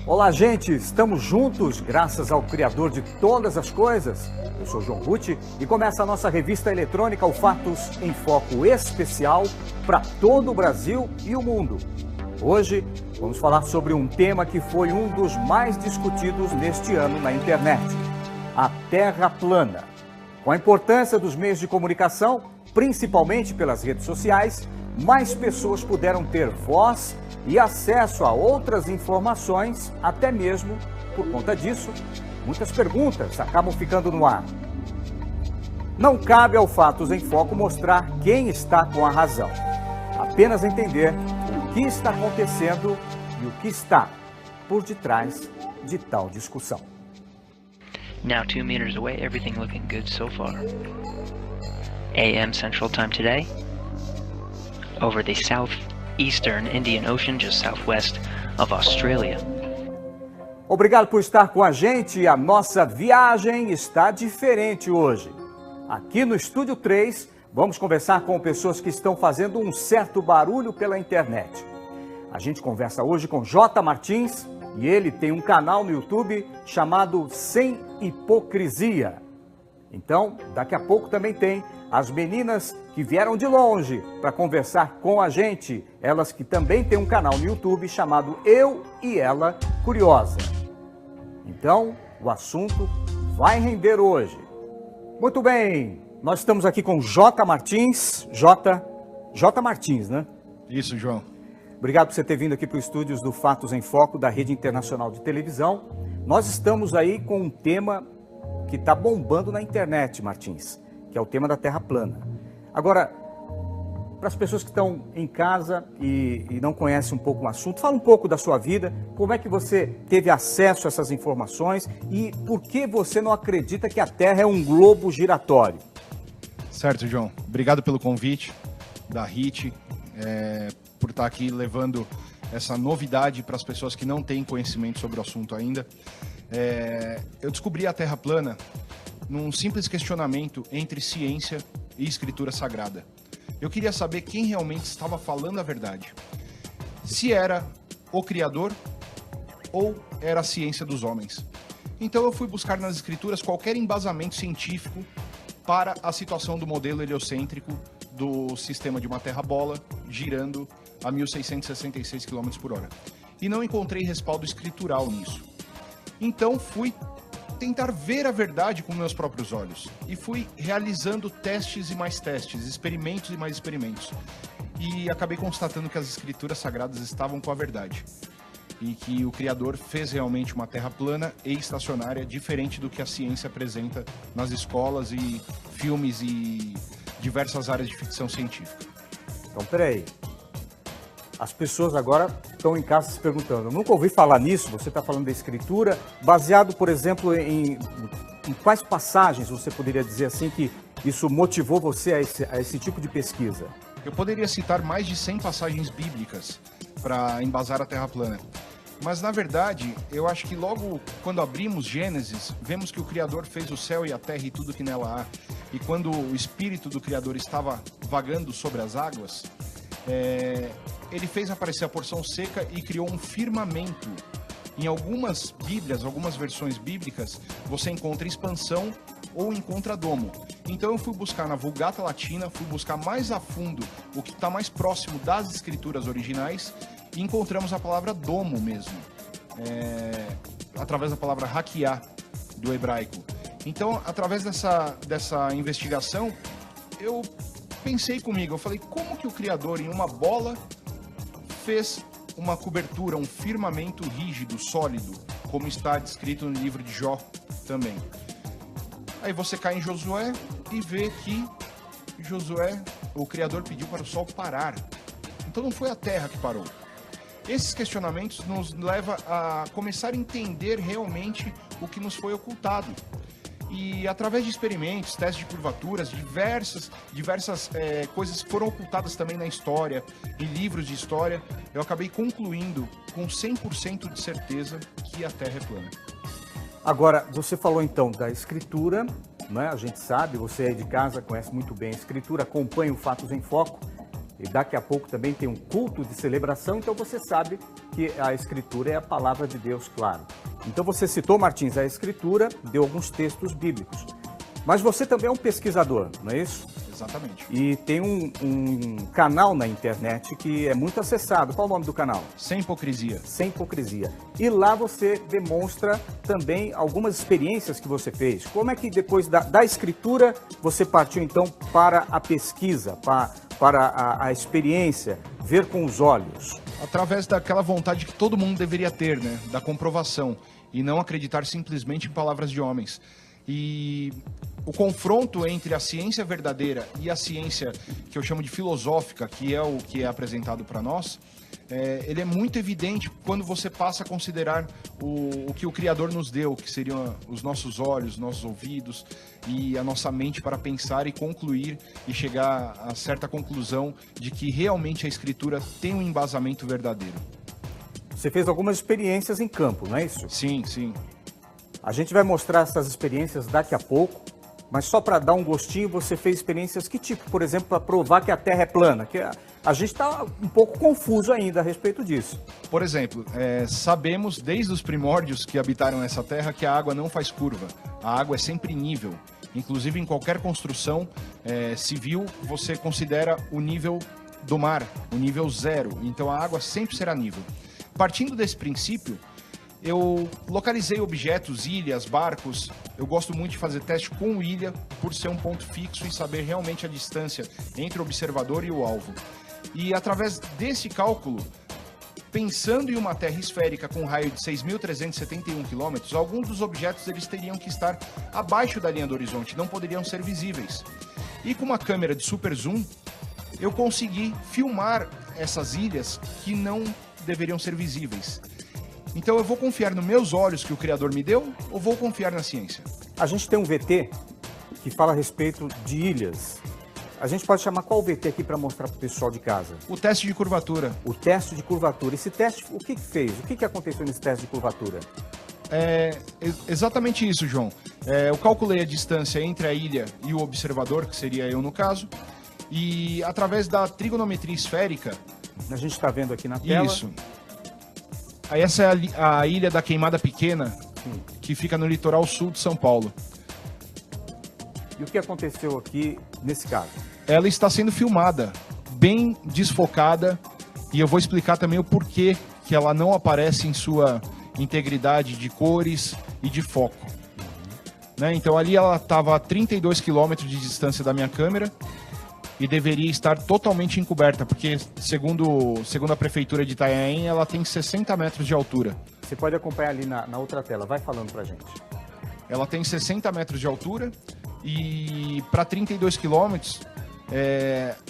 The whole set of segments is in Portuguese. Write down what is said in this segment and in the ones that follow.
Olá, gente! Estamos juntos graças ao Criador de todas as coisas. Eu sou João Rutti e começa a nossa revista eletrônica, o Fatos em Foco especial para todo o Brasil e o mundo. Hoje vamos falar sobre um tema que foi um dos mais discutidos neste ano na internet: a Terra plana. Com a importância dos meios de comunicação, principalmente pelas redes sociais, mais pessoas puderam ter voz e acesso a outras informações, até mesmo por conta disso, muitas perguntas acabam ficando no ar. Não cabe ao Fatos em Foco mostrar quem está com a razão, apenas entender o que está acontecendo e o que está por detrás de tal discussão. Now 2 meters away, everything looking good so far. AM Central Time today, over the southeastern Indian Ocean, just southwest of Australia. Obrigado por estar com a gente. A nossa viagem está diferente hoje. Aqui no Estúdio 3, vamos conversar com pessoas que estão fazendo um certo barulho pela internet. A gente conversa hoje com J. Martins e ele tem um canal no YouTube chamado Sem Hipocrisia. Então, daqui a pouco também tem as meninas que vieram de longe para conversar com a gente. Elas que também têm um canal no YouTube chamado Eu e Ela Curiosa. Então, o assunto vai render hoje. Muito bem, nós estamos aqui com J. Martins. J. Martins, né? Isso, João. Obrigado por você ter vindo aqui para os estúdios do Fatos em Foco, da Rede Internacional de Televisão. Nós estamos aí com um tema que está bombando na internet, Martins, que é o tema da Terra plana. Agora, para as pessoas que estão em casa e não conhecem um pouco o assunto, fala um pouco da sua vida, como é que você teve acesso a essas informações e por que você não acredita que a Terra é um globo giratório? Certo, João. Obrigado pelo convite da RIT, por estar aqui levando essa novidade para as pessoas que não têm conhecimento sobre o assunto ainda. Eu descobri a Terra plana num simples questionamento entre ciência e escritura sagrada. Eu queria saber quem realmente estava falando a verdade. Se era o Criador ou era a ciência dos homens. Então eu fui buscar nas escrituras qualquer embasamento científico para a situação do modelo heliocêntrico do sistema de uma Terra bola girando a 1.666 km por hora. E não encontrei respaldo escritural nisso. Então fui tentar ver a verdade com meus próprios olhos. E fui realizando testes e mais testes, experimentos e mais experimentos. E acabei constatando que as escrituras sagradas estavam com a verdade. E que o Criador fez realmente uma Terra plana e estacionária, diferente do que a ciência apresenta nas escolas e filmes e diversas áreas de ficção científica. Então, peraí. As pessoas agora estão em casa se perguntando, eu nunca ouvi falar nisso, você está falando da escritura, baseado, por exemplo, em quais passagens você poderia dizer assim que isso motivou você a esse tipo de pesquisa? Eu poderia citar mais de 100 passagens bíblicas para embasar a Terra plana. Mas, na verdade, eu acho que logo quando abrimos Gênesis, vemos que o Criador fez o céu e a terra e tudo que nela há. E quando o Espírito do Criador estava vagando sobre as águas, ele fez aparecer a porção seca e criou um firmamento. Em algumas Bíblias, algumas versões bíblicas, você encontra expansão ou encontra domo. Então eu fui buscar na Vulgata Latina, fui buscar mais a fundo o que está mais próximo das escrituras originais e encontramos a palavra domo mesmo, através da palavra hakiá do hebraico. Então, através dessa investigação, eu pensei comigo, eu falei, como que o Criador em uma bola fez uma cobertura, um firmamento rígido, sólido, como está descrito no livro de Jó também. Aí você cai em Josué e vê que Josué, o Criador pediu para o sol parar. Então não foi a terra que parou. Esses questionamentos nos levam a começar a entender realmente o que nos foi ocultado. E através de experimentos, testes de curvaturas, diversas coisas que foram ocultadas também na história, em livros de história, eu acabei concluindo com 100% de certeza que a Terra é plana. Agora, você falou então da escritura, né? A gente sabe, você aí de casa conhece muito bem a escritura, acompanha o Fatos em Foco. E daqui a pouco também tem um culto de celebração, então você sabe que a Escritura é a palavra de Deus, claro. Então você citou, Martins, a Escritura, deu alguns textos bíblicos. Mas você também é um pesquisador, não é isso? Exatamente. E tem um canal na internet que é muito acessado. Qual é o nome do canal? Sem Hipocrisia. Sem Hipocrisia. E lá você demonstra também algumas experiências que você fez. Como é que depois da escritura você partiu então para a pesquisa, para a experiência, ver com os olhos? Através daquela vontade que todo mundo deveria ter, né? Da comprovação. E não acreditar simplesmente em palavras de homens. E o confronto entre a ciência verdadeira e a ciência que eu chamo de filosófica, que é o que é apresentado para nós, ele é muito evidente quando você passa a considerar o que o Criador nos deu, que seriam os nossos olhos, nossos ouvidos e a nossa mente para pensar e concluir e chegar a certa conclusão de que realmente a Escritura tem um embasamento verdadeiro. Você fez algumas experiências em campo, não é isso? Sim, sim. A gente vai mostrar essas experiências daqui a pouco, mas só para dar um gostinho, você fez experiências que tipo? Por exemplo, para provar que a Terra é plana, que a gente está um pouco confuso ainda a respeito disso. Por exemplo, sabemos desde os primórdios que habitaram essa Terra que a água não faz curva, a água é sempre nível. Inclusive em qualquer construção civil, você considera o nível do mar, o nível zero, então a água sempre será nível. Partindo desse princípio, eu localizei objetos, ilhas, barcos. Eu gosto muito de fazer teste com ilha, por ser um ponto fixo e saber realmente a distância entre o observador e o alvo. E através desse cálculo, pensando em uma Terra esférica com um raio de 6.371 km, alguns dos objetos eles teriam que estar abaixo da linha do horizonte, não poderiam ser visíveis. E com uma câmera de super zoom, eu consegui filmar essas ilhas que não deveriam ser visíveis. Então eu vou confiar nos meus olhos que o Criador me deu ou vou confiar na ciência? A gente tem um VT que fala a respeito de ilhas. A gente pode chamar qual VT aqui para mostrar para o pessoal de casa? O teste de curvatura. O teste de curvatura. Esse teste, o que fez? O que aconteceu nesse teste de curvatura? Exatamente isso, João. Eu calculei a distância entre a ilha e o observador, que seria eu no caso, e através da trigonometria esférica... A gente está vendo aqui na tela. Isso. Essa é a ilha da Queimada Pequena, que fica no litoral sul de São Paulo. E o que aconteceu aqui nesse caso? Ela está sendo filmada, bem desfocada, e eu vou explicar também o porquê que ela não aparece em sua integridade de cores e de foco. Né? Então ali ela estava a 32 km de distância da minha câmera, e deveria estar totalmente encoberta, porque segundo a prefeitura de Itanhaém, ela tem 60 metros de altura. Você pode acompanhar ali na outra tela, vai falando pra gente. Ela tem 60 metros de altura e para 32 quilômetros,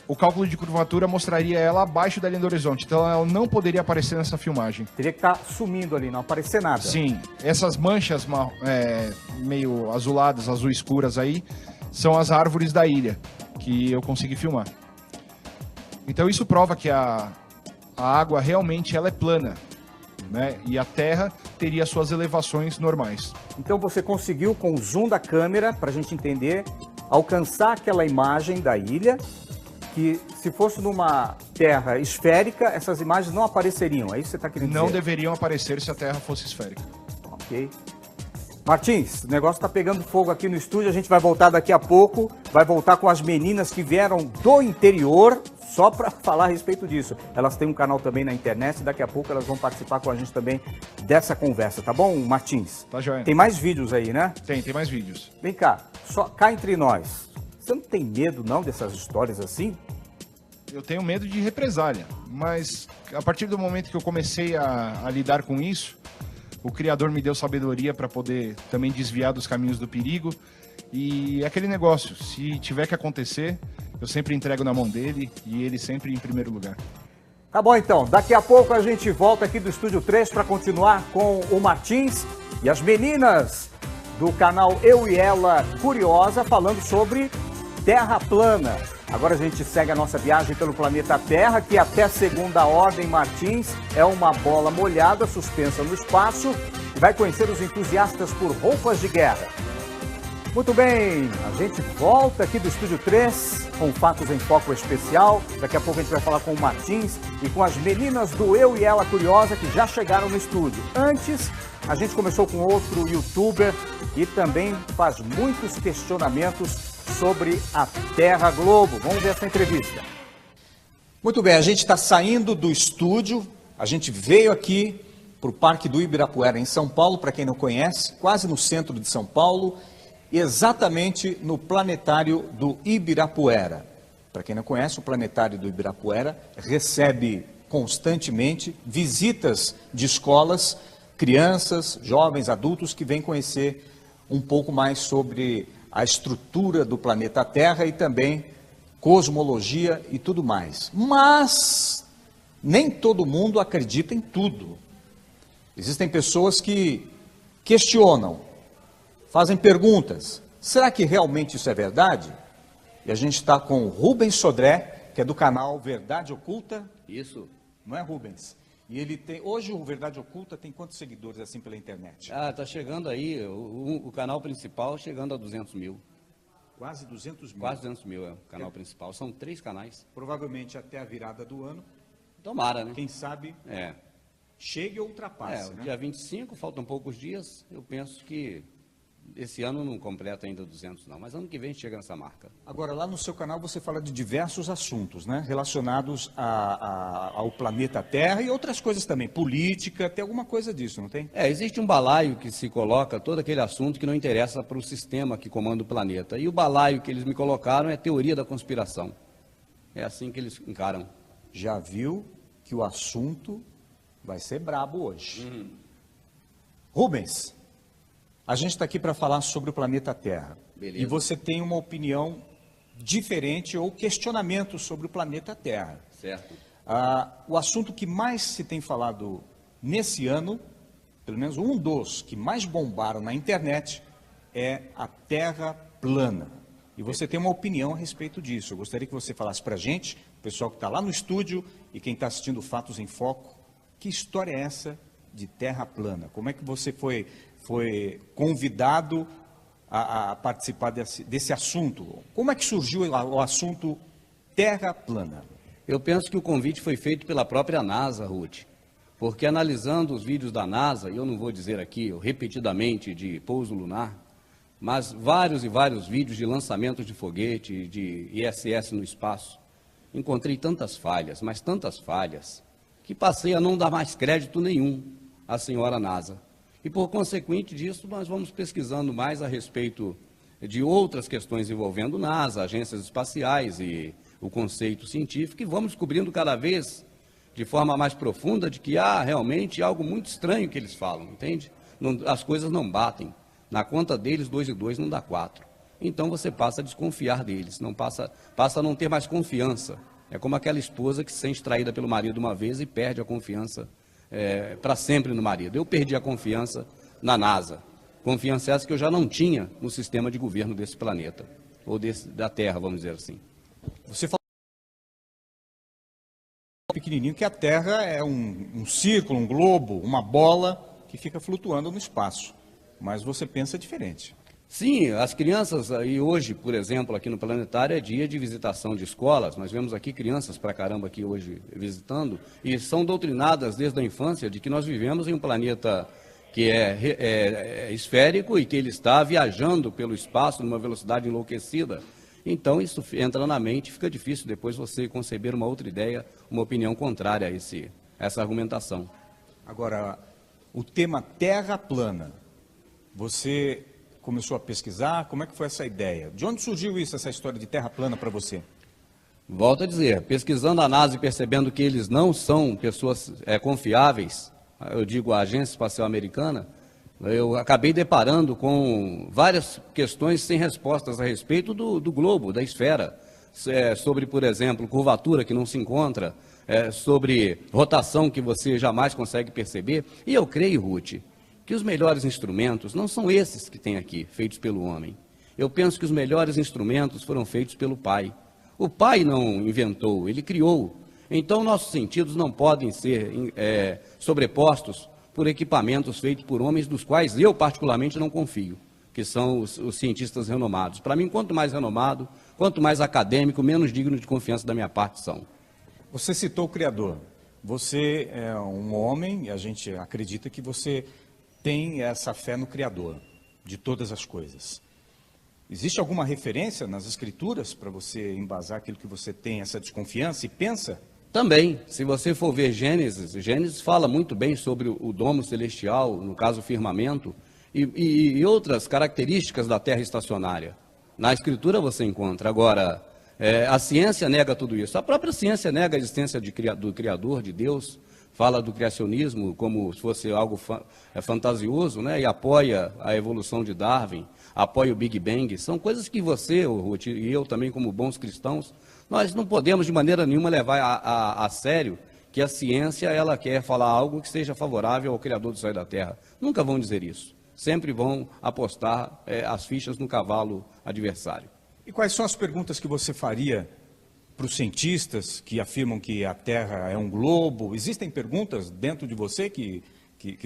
o cálculo de curvatura mostraria ela abaixo da linha do horizonte, então ela não poderia aparecer nessa filmagem. Teria que estar sumindo ali, não aparecer nada. Sim, essas manchas meio azuladas, azul escuras aí, são as árvores da ilha que eu consegui filmar. Então isso prova que a água realmente ela é plana, né? E a Terra teria suas elevações normais. Então você conseguiu, com o zoom da câmera, para a gente entender, alcançar aquela imagem da ilha, que se fosse numa Terra esférica, essas imagens não apareceriam, é isso que você está querendo dizer? Não deveriam aparecer se a Terra fosse esférica. Ok. Martins, o negócio está pegando fogo aqui no estúdio, a gente vai voltar daqui a pouco, vai voltar com as meninas que vieram do interior, só para falar a respeito disso. Elas têm um canal também na internet e daqui a pouco elas vão participar com a gente também dessa conversa, tá bom, Martins? Tá joia. Tem mais vídeos aí, né? Tem mais vídeos. Vem cá, só cá entre nós, você não tem medo não dessas histórias assim? Eu tenho medo de represália, mas a partir do momento que eu comecei a lidar com isso, o Criador me deu sabedoria para poder também desviar dos caminhos do perigo. E é aquele negócio, se tiver que acontecer, eu sempre entrego na mão dele e ele sempre em primeiro lugar. Tá bom então, daqui a pouco a gente volta aqui do Estúdio 3 para continuar com o Martins e as meninas do canal Eu e Ela Curiosa falando sobre Terra plana. Agora a gente segue a nossa viagem pelo planeta Terra, que até segunda ordem, Martins, é uma bola molhada suspensa no espaço e vai conhecer os entusiastas por roupas de guerra. Muito bem, a gente volta aqui do Estúdio 3 com Fatos em Foco Especial. Daqui a pouco a gente vai falar com o Martins e com as meninas do Eu e Ela Curiosa que já chegaram no estúdio. Antes, a gente começou com outro youtuber e também faz muitos questionamentos sobre a Terra Globo. Vamos ver essa entrevista. Muito bem, a gente está saindo do estúdio, a gente veio aqui para o Parque do Ibirapuera, em São Paulo, para quem não conhece, quase no centro de São Paulo, exatamente no planetário do Ibirapuera. Para quem não conhece, o planetário do Ibirapuera recebe constantemente visitas de escolas, crianças, jovens, adultos que vêm conhecer um pouco mais sobre a estrutura do planeta Terra e também cosmologia e tudo mais. Mas nem todo mundo acredita em tudo. Existem pessoas que questionam, fazem perguntas. Será que realmente isso é verdade? E a gente está com o Rubens Sodré, que é do canal Verdade Oculta. Isso. Não é, Rubens? E ele tem, hoje o Verdade Oculta tem quantos seguidores assim pela internet? Tá chegando aí, o canal principal chegando a 200 mil. Quase 200 mil. Quase 200 mil é o canal principal. São 3 canais. Provavelmente até a virada do ano. Tomara, né? Quem sabe chegue ou ultrapasse. Dia 25, faltam poucos dias. Eu penso que esse ano não completa ainda 200 não, mas ano que vem chega nessa marca. Agora, lá no seu canal você fala de diversos assuntos, né? Relacionados ao planeta Terra e outras coisas também, política, tem alguma coisa disso, não tem? Existe um balaio que se coloca todo aquele assunto que não interessa para o sistema que comanda o planeta. E o balaio que eles me colocaram é teoria da conspiração. É assim que eles encaram. Já viu que o assunto vai ser brabo hoje. Rubens, a gente está aqui para falar sobre o planeta Terra. Beleza. E você tem uma opinião diferente ou questionamento sobre o planeta Terra. Certo. O assunto que mais se tem falado nesse ano, pelo menos um dos que mais bombaram na internet, é a Terra plana. E você tem uma opinião a respeito disso. Eu gostaria que você falasse para a gente, o pessoal que está lá no estúdio e quem está assistindo Fatos em Foco, que história é essa de Terra plana? Como é que você foi convidado a participar desse assunto? Como é que surgiu o assunto Terra plana? Eu penso que o convite foi feito pela própria NASA, Ruth, porque analisando os vídeos da NASA, e eu não vou dizer aqui repetidamente de pouso lunar, mas vários e vários vídeos de lançamento de foguete, de ISS no espaço, encontrei tantas falhas, mas tantas falhas, que passei a não dar mais crédito nenhum à senhora NASA. E por consequente disso, nós vamos pesquisando mais a respeito de outras questões envolvendo NASA, agências espaciais e o conceito científico, e vamos descobrindo cada vez de forma mais profunda de que há realmente algo muito estranho que eles falam, entende? As coisas não batem. Na conta deles, 2 e 2 não dá 4. Então você passa a desconfiar deles, passa a não ter mais confiança. É como aquela esposa que se sente traída pelo marido uma vez e perde a confiança para sempre no marido. Eu perdi a confiança na NASA. Confiança essa que eu já não tinha no sistema de governo desse planeta, ou da Terra, vamos dizer assim. Você falou pequenininho que a Terra é um círculo, um globo, uma bola que fica flutuando no espaço. Mas você pensa diferente. Sim, as crianças, e hoje, por exemplo, aqui no planetário é dia de visitação de escolas, nós vemos aqui crianças pra caramba aqui hoje visitando, e são doutrinadas desde a infância de que nós vivemos em um planeta que é esférico e que ele está viajando pelo espaço numa velocidade enlouquecida. Então isso entra na mente, fica difícil depois você conceber uma outra ideia, uma opinião contrária a essa argumentação. Agora, o tema Terra plana, você começou a pesquisar? Como é que foi essa ideia? De onde surgiu isso, essa história de Terra plana para você? Volto a dizer, pesquisando a NASA e percebendo que eles não são pessoas confiáveis, eu digo a Agência Espacial Americana, eu acabei deparando com várias questões sem respostas a respeito do globo, da esfera, sobre, por exemplo, curvatura que não se encontra, sobre rotação que você jamais consegue perceber. E eu creio, Ruth, que os melhores instrumentos não são esses que tem aqui, feitos pelo homem. Eu penso que os melhores instrumentos foram feitos pelo Pai. O Pai não inventou, Ele criou. Então, nossos sentidos não podem ser sobrepostos por equipamentos feitos por homens dos quais eu, particularmente, não confio. que são os cientistas renomados. Para mim, quanto mais renomado, quanto mais acadêmico, menos digno de confiança da minha parte são. Você citou o Criador. Você é um homem e a gente acredita que você tem essa fé no Criador de todas as coisas. Existe alguma referência nas Escrituras para você embasar aquilo que você tem, essa desconfiança e pensa? Também, se você for ver Gênesis fala muito bem sobre o domo celestial, no caso o firmamento, e outras características da terra estacionária. Na Escritura você encontra. Agora, a ciência nega tudo isso. A própria ciência nega a existência do Criador, de Deus, fala do criacionismo como se fosse algo fantasioso, né? E apoia a evolução de Darwin, apoia o Big Bang. São coisas que você, Ruth, e eu também, como bons cristãos, nós não podemos de maneira nenhuma levar a sério que a ciência ela quer falar algo que seja favorável ao Criador do céu e da terra. Nunca vão dizer isso. Sempre vão apostar as fichas no cavalo adversário. E quais são as perguntas que você faria para os cientistas que afirmam que a Terra é um globo? Existem perguntas dentro de você que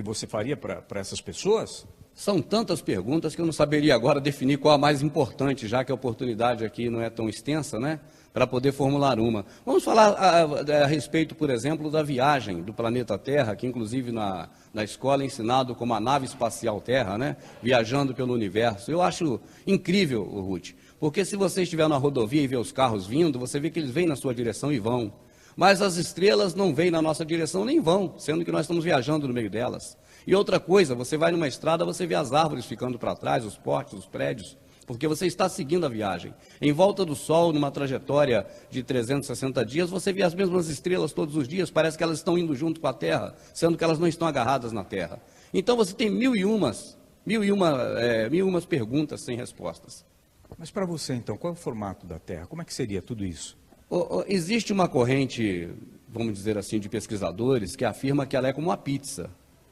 você faria para essas pessoas? São tantas perguntas que eu não saberia agora definir qual a mais importante, já que a oportunidade aqui não é tão extensa, né? Para poder formular uma. Vamos falar a respeito, por exemplo, da viagem do planeta Terra, que inclusive na escola é ensinado como a nave espacial Terra, né? Viajando pelo universo. Eu acho incrível, Ruth, porque se você estiver na rodovia e vê os carros vindo, você vê que eles vêm na sua direção e vão. Mas as estrelas não vêm na nossa direção nem vão, sendo que nós estamos viajando no meio delas. E outra coisa, você vai numa estrada, você vê as árvores ficando para trás, os postes, os prédios, porque você está seguindo a viagem. Em volta do Sol, numa trajetória de 360 dias, você vê as mesmas estrelas todos os dias, parece que elas estão indo junto com a Terra, sendo que elas não estão agarradas na Terra. Então você tem mil e umas perguntas sem respostas. Mas para você, então, qual é o formato da Terra? Como é que seria tudo isso? Existe uma corrente, vamos dizer assim, de pesquisadores que afirma que ela é como uma pizza.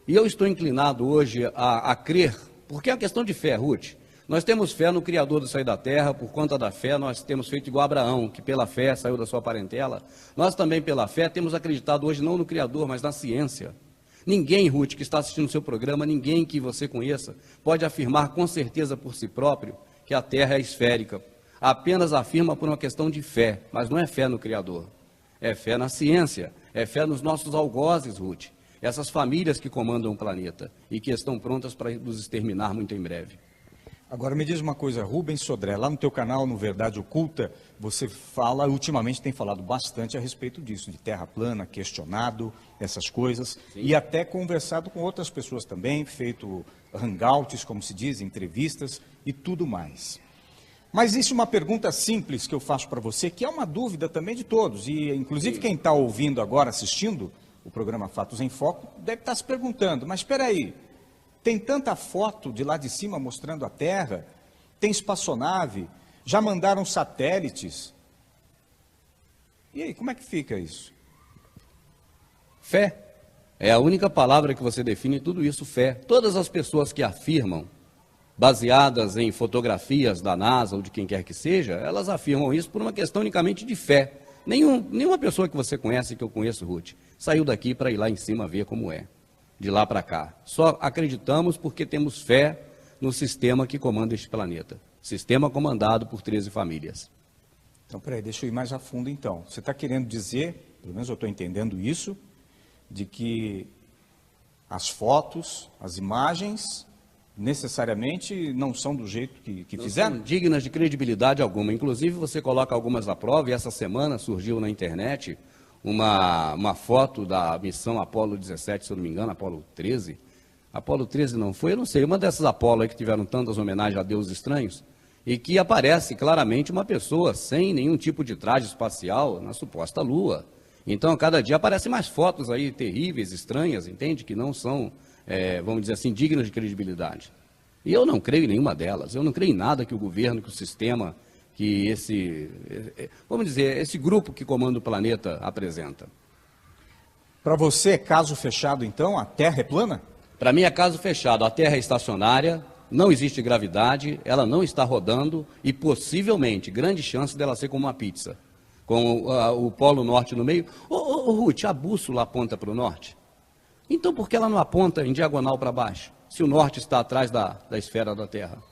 E eu estou inclinado hoje a crer, porque é uma questão de fé, Ruth. Nós temos fé no Criador do céu e da terra, por conta da fé nós temos feito igual a Abraão, que pela fé saiu da sua parentela. Nós também pela fé temos acreditado hoje não no Criador, mas na ciência. Ninguém, Ruth, que está assistindo o seu programa, ninguém que você conheça, pode afirmar com certeza por si próprio que a Terra é esférica. Apenas afirma por uma questão de fé, mas não é fé no Criador. É fé na ciência, é fé nos nossos algozes, Ruth. Essas famílias que comandam o planeta e que estão prontas para nos exterminar muito em breve. Agora me diz uma coisa, Rubens Sodré, lá no teu canal, no Verdade Oculta, você fala, ultimamente tem falado bastante a respeito disso, de terra plana, questionado essas coisas, sim, e até conversado com outras pessoas também, feito hangouts, como se diz, entrevistas e tudo mais. Mas existe uma pergunta simples que eu faço para você, que é uma dúvida também de todos, e inclusive sim, quem está ouvindo agora, assistindo o programa Fatos em Foco, deve estar se perguntando, mas espera aí, tem tanta foto de lá de cima mostrando a Terra, tem espaçonave, já mandaram satélites. E aí, como é que fica isso? Fé. É a única palavra que você define tudo isso, fé. Todas as pessoas que afirmam, baseadas em fotografias da NASA ou de quem quer que seja, elas afirmam isso por uma questão unicamente de fé. Nenhuma pessoa que você conhece, que eu conheço, Ruth, saiu daqui para ir lá em cima ver como é. De lá para cá. Só acreditamos porque temos fé no sistema que comanda este planeta. Sistema comandado por 13 famílias. Então, peraí, deixa eu ir mais a fundo então. Você está querendo dizer, pelo menos eu estou entendendo isso, de que as fotos, as imagens, necessariamente não são do jeito que fizeram? Não são dignas de credibilidade alguma. Inclusive, você coloca algumas à prova, e essa semana surgiu na internet uma foto da missão Apolo 17, se eu não me engano, Apolo 13. Apolo 13 não foi, eu não sei, uma dessas Apolo aí que tiveram tantas homenagens a deuses estranhos, e que aparece claramente uma pessoa sem nenhum tipo de traje espacial na suposta Lua. Então, a cada dia aparecem mais fotos aí terríveis, estranhas, entende? Que não são, vamos dizer assim, dignas de credibilidade. E eu não creio em nenhuma delas, eu não creio em nada que o governo, que o sistema, que esse grupo que comanda o planeta apresenta. Para você é caso fechado, então? A Terra é plana? Para mim é caso fechado. A Terra é estacionária, não existe gravidade, ela não está rodando e possivelmente, grande chance dela ser como uma pizza, com o Polo Norte no meio. Ruth, a bússola aponta para o norte? Então por que ela não aponta em diagonal para baixo, se o norte está atrás da esfera da Terra?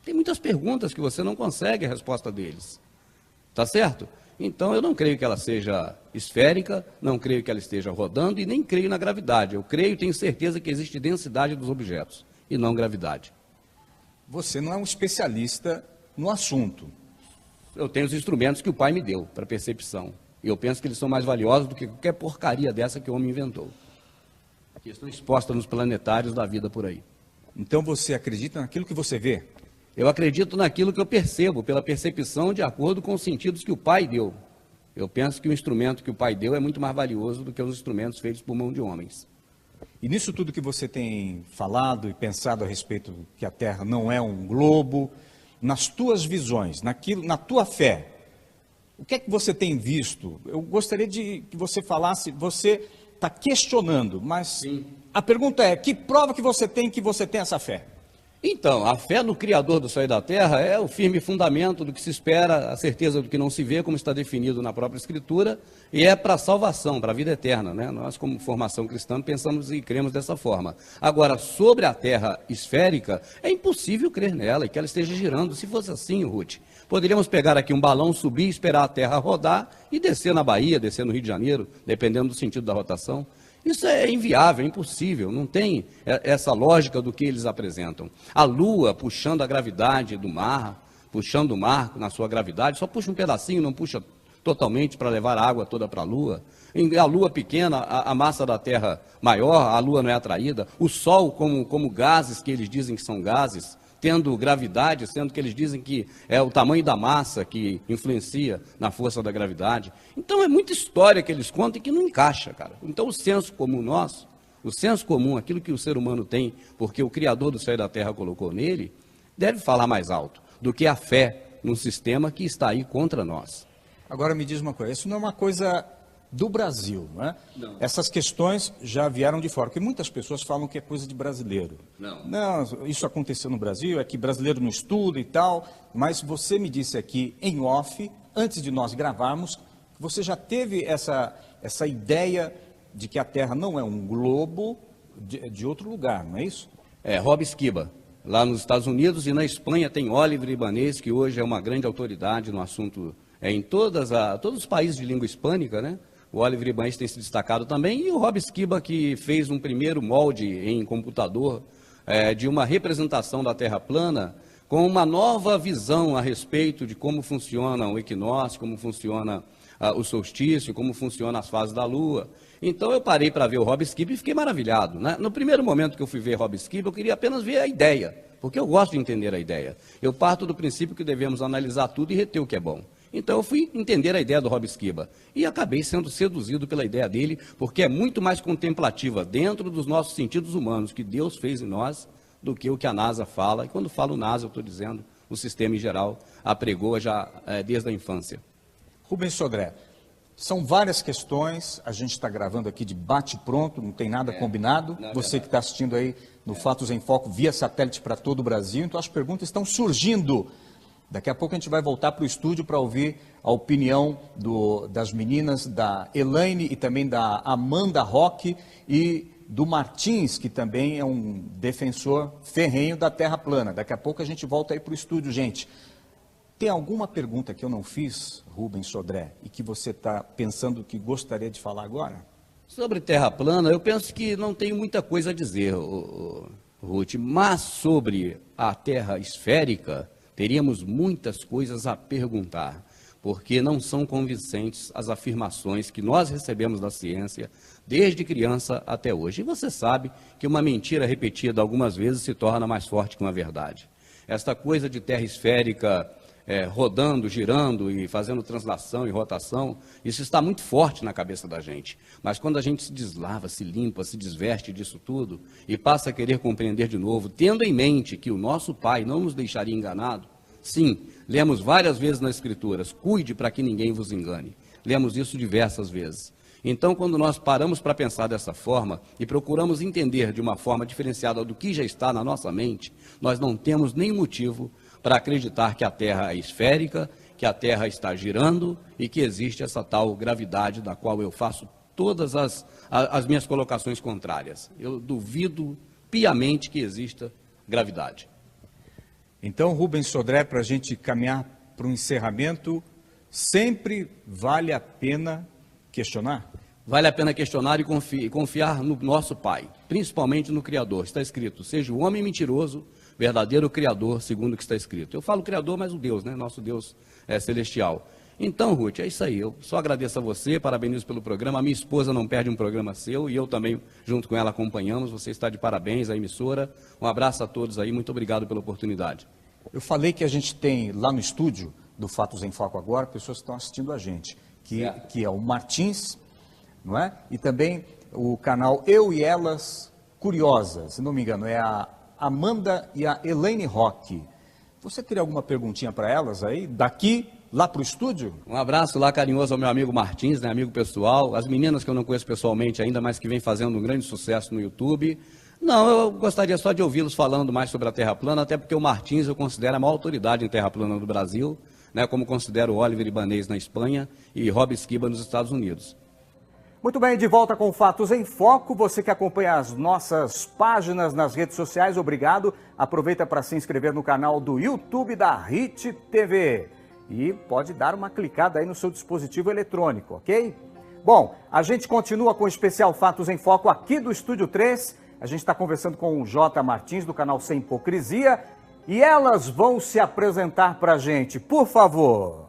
Tem muitas perguntas que você não consegue a resposta deles. Tá certo? Então, eu não creio que ela seja esférica, não creio que ela esteja rodando e nem creio na gravidade. Eu creio e tenho certeza que existe densidade dos objetos e não gravidade. Você não é um especialista no assunto. Eu tenho os instrumentos que o pai me deu para percepção. E eu penso que eles são mais valiosos do que qualquer porcaria dessa que o homem inventou. Que estão expostas nos planetários da vida por aí. Então você acredita naquilo que você vê? Eu acredito naquilo que eu percebo, pela percepção de acordo com os sentidos que o pai deu. Eu penso que o instrumento que o pai deu é muito mais valioso do que os instrumentos feitos por mão de homens. E nisso tudo que você tem falado e pensado a respeito que a Terra não é um globo, nas tuas visões, na tua fé, o que é que você tem visto? Eu gostaria de que você falasse, você está questionando, mas sim, a pergunta é, que prova que você tem essa fé? Então, a fé no Criador do céu e da terra é o firme fundamento do que se espera, a certeza do que não se vê, como está definido na própria Escritura, e é para a salvação, para a vida eterna, né? Nós, como formação cristã, pensamos e cremos dessa forma. Agora, sobre a terra esférica, é impossível crer nela e que ela esteja girando. Se fosse assim, Ruth, poderíamos pegar aqui um balão, subir, esperar a terra rodar e descer na Bahia, descer no Rio de Janeiro, dependendo do sentido da rotação. Isso é inviável, é impossível, não tem essa lógica do que eles apresentam. A Lua puxando a gravidade do mar, puxando o mar na sua gravidade, só puxa um pedacinho, não puxa totalmente para levar a água toda para a Lua. A Lua pequena, a massa da Terra maior, a Lua não é atraída. O Sol como gases, que eles dizem que são gases, tendo gravidade, sendo que eles dizem que é o tamanho da massa que influencia na força da gravidade. Então é muita história que eles contam e que não encaixa, cara. Então o senso comum nosso, o senso comum, aquilo que o ser humano tem, porque o Criador do céu e da terra colocou nele, deve falar mais alto do que a fé num sistema que está aí contra nós. Agora me diz uma coisa, isso não é uma coisa do Brasil, não é? Não. Essas questões já vieram de fora, porque muitas pessoas falam que é coisa de brasileiro. Não, isso aconteceu no Brasil, é que brasileiro não estuda e tal, mas você me disse aqui em off, antes de nós gravarmos, que você já teve essa ideia de que a Terra não é um globo de outro lugar, não é isso? É, Rob Skiba, lá nos Estados Unidos, e na Espanha tem Oliver Ibanez, que hoje é uma grande autoridade no assunto, em todos os países de língua hispânica, né? O Oliver Ibanez tem se destacado também, e o Rob Skiba, que fez um primeiro molde em computador de uma representação da Terra plana, com uma nova visão a respeito de como funciona o equinócio, como funciona o solstício, como funcionam as fases da Lua. Então eu parei para ver o Rob Skiba e fiquei maravilhado, né? No primeiro momento que eu fui ver Rob Skiba, eu queria apenas ver a ideia, porque eu gosto de entender a ideia. Eu parto do princípio que devemos analisar tudo e reter o que é bom. Então eu fui entender a ideia do Rob Skiba e acabei sendo seduzido pela ideia dele, porque é muito mais contemplativa dentro dos nossos sentidos humanos que Deus fez em nós do que o que a NASA fala. E quando falo NASA, eu estou dizendo o sistema em geral apregou já desde a infância. Rubens Sodré, são várias questões, a gente está gravando aqui de bate-pronto, não tem nada combinado. Você que está assistindo aí no Fatos em Foco via satélite para todo o Brasil, então as perguntas estão surgindo. Daqui a pouco a gente vai voltar para o estúdio para ouvir a opinião das meninas, da Elaine e também da Amanda Roque e do Martins, que também é um defensor ferrenho da Terra plana. Daqui a pouco a gente volta aí para o estúdio, gente. Tem alguma pergunta que eu não fiz, Rubens Sodré, e que você está pensando que gostaria de falar agora? Sobre Terra plana, eu penso que não tenho muita coisa a dizer, Ruth, mas sobre a Terra esférica, teríamos muitas coisas a perguntar, porque não são convincentes as afirmações que nós recebemos da ciência desde criança até hoje. E você sabe que uma mentira repetida algumas vezes se torna mais forte que uma verdade. Esta coisa de terra esférica rodando, girando e fazendo translação e rotação, isso está muito forte na cabeça da gente. Mas quando a gente se deslava, se limpa, se desveste disso tudo e passa a querer compreender de novo, tendo em mente que o nosso Pai não nos deixaria enganado, sim, lemos várias vezes nas Escrituras, cuide para que ninguém vos engane. Lemos isso diversas vezes. Então, quando nós paramos para pensar dessa forma e procuramos entender de uma forma diferenciada do que já está na nossa mente, nós não temos nenhum motivo para acreditar que a Terra é esférica, que a Terra está girando e que existe essa tal gravidade da qual eu faço todas as minhas colocações contrárias. Eu duvido piamente que exista gravidade. Então, Rubens Sodré, para a gente caminhar para um encerramento, sempre vale a pena questionar? Vale a pena questionar e confiar no nosso Pai, principalmente no Criador. Está escrito, seja o homem mentiroso, verdadeiro Criador, segundo o que está escrito. Eu falo Criador, mas o Deus, né? Nosso Deus é celestial. Então, Ruth, é isso aí. Eu só agradeço a você, parabenizo pelo programa. A minha esposa não perde um programa seu e eu também, junto com ela, acompanhamos. Você está de parabéns, a emissora. Um abraço a todos aí, muito obrigado pela oportunidade. Eu falei que a gente tem lá no estúdio do Fatos em Foco agora, pessoas que estão assistindo a gente, que é o Martins, não é? E também o canal Eu e Elas Curiosas, se não me engano, é a Amanda e a Elaine Roque. Você teria alguma perguntinha para elas aí, daqui lá para o estúdio? Um abraço lá carinhoso ao meu amigo Martins, né, amigo pessoal, as meninas que eu não conheço pessoalmente ainda, mas que vem fazendo um grande sucesso no YouTube. Não, eu gostaria só de ouvi-los falando mais sobre a Terra plana, até porque o Martins eu considero a maior autoridade em Terra plana do Brasil, né, como considero o Oliver Ibanez na Espanha e Rob Esquiba nos Estados Unidos. Muito bem, de volta com Fatos em Foco. Você que acompanha as nossas páginas nas redes sociais, obrigado. Aproveita para se inscrever no canal do YouTube da HIT TV. E pode dar uma clicada aí no seu dispositivo eletrônico, ok? Bom, a gente continua com o especial Fatos em Foco aqui do Estúdio 3. A gente está conversando com o J. Martins, do canal Sem Hipocrisia. E elas vão se apresentar para a gente, por favor.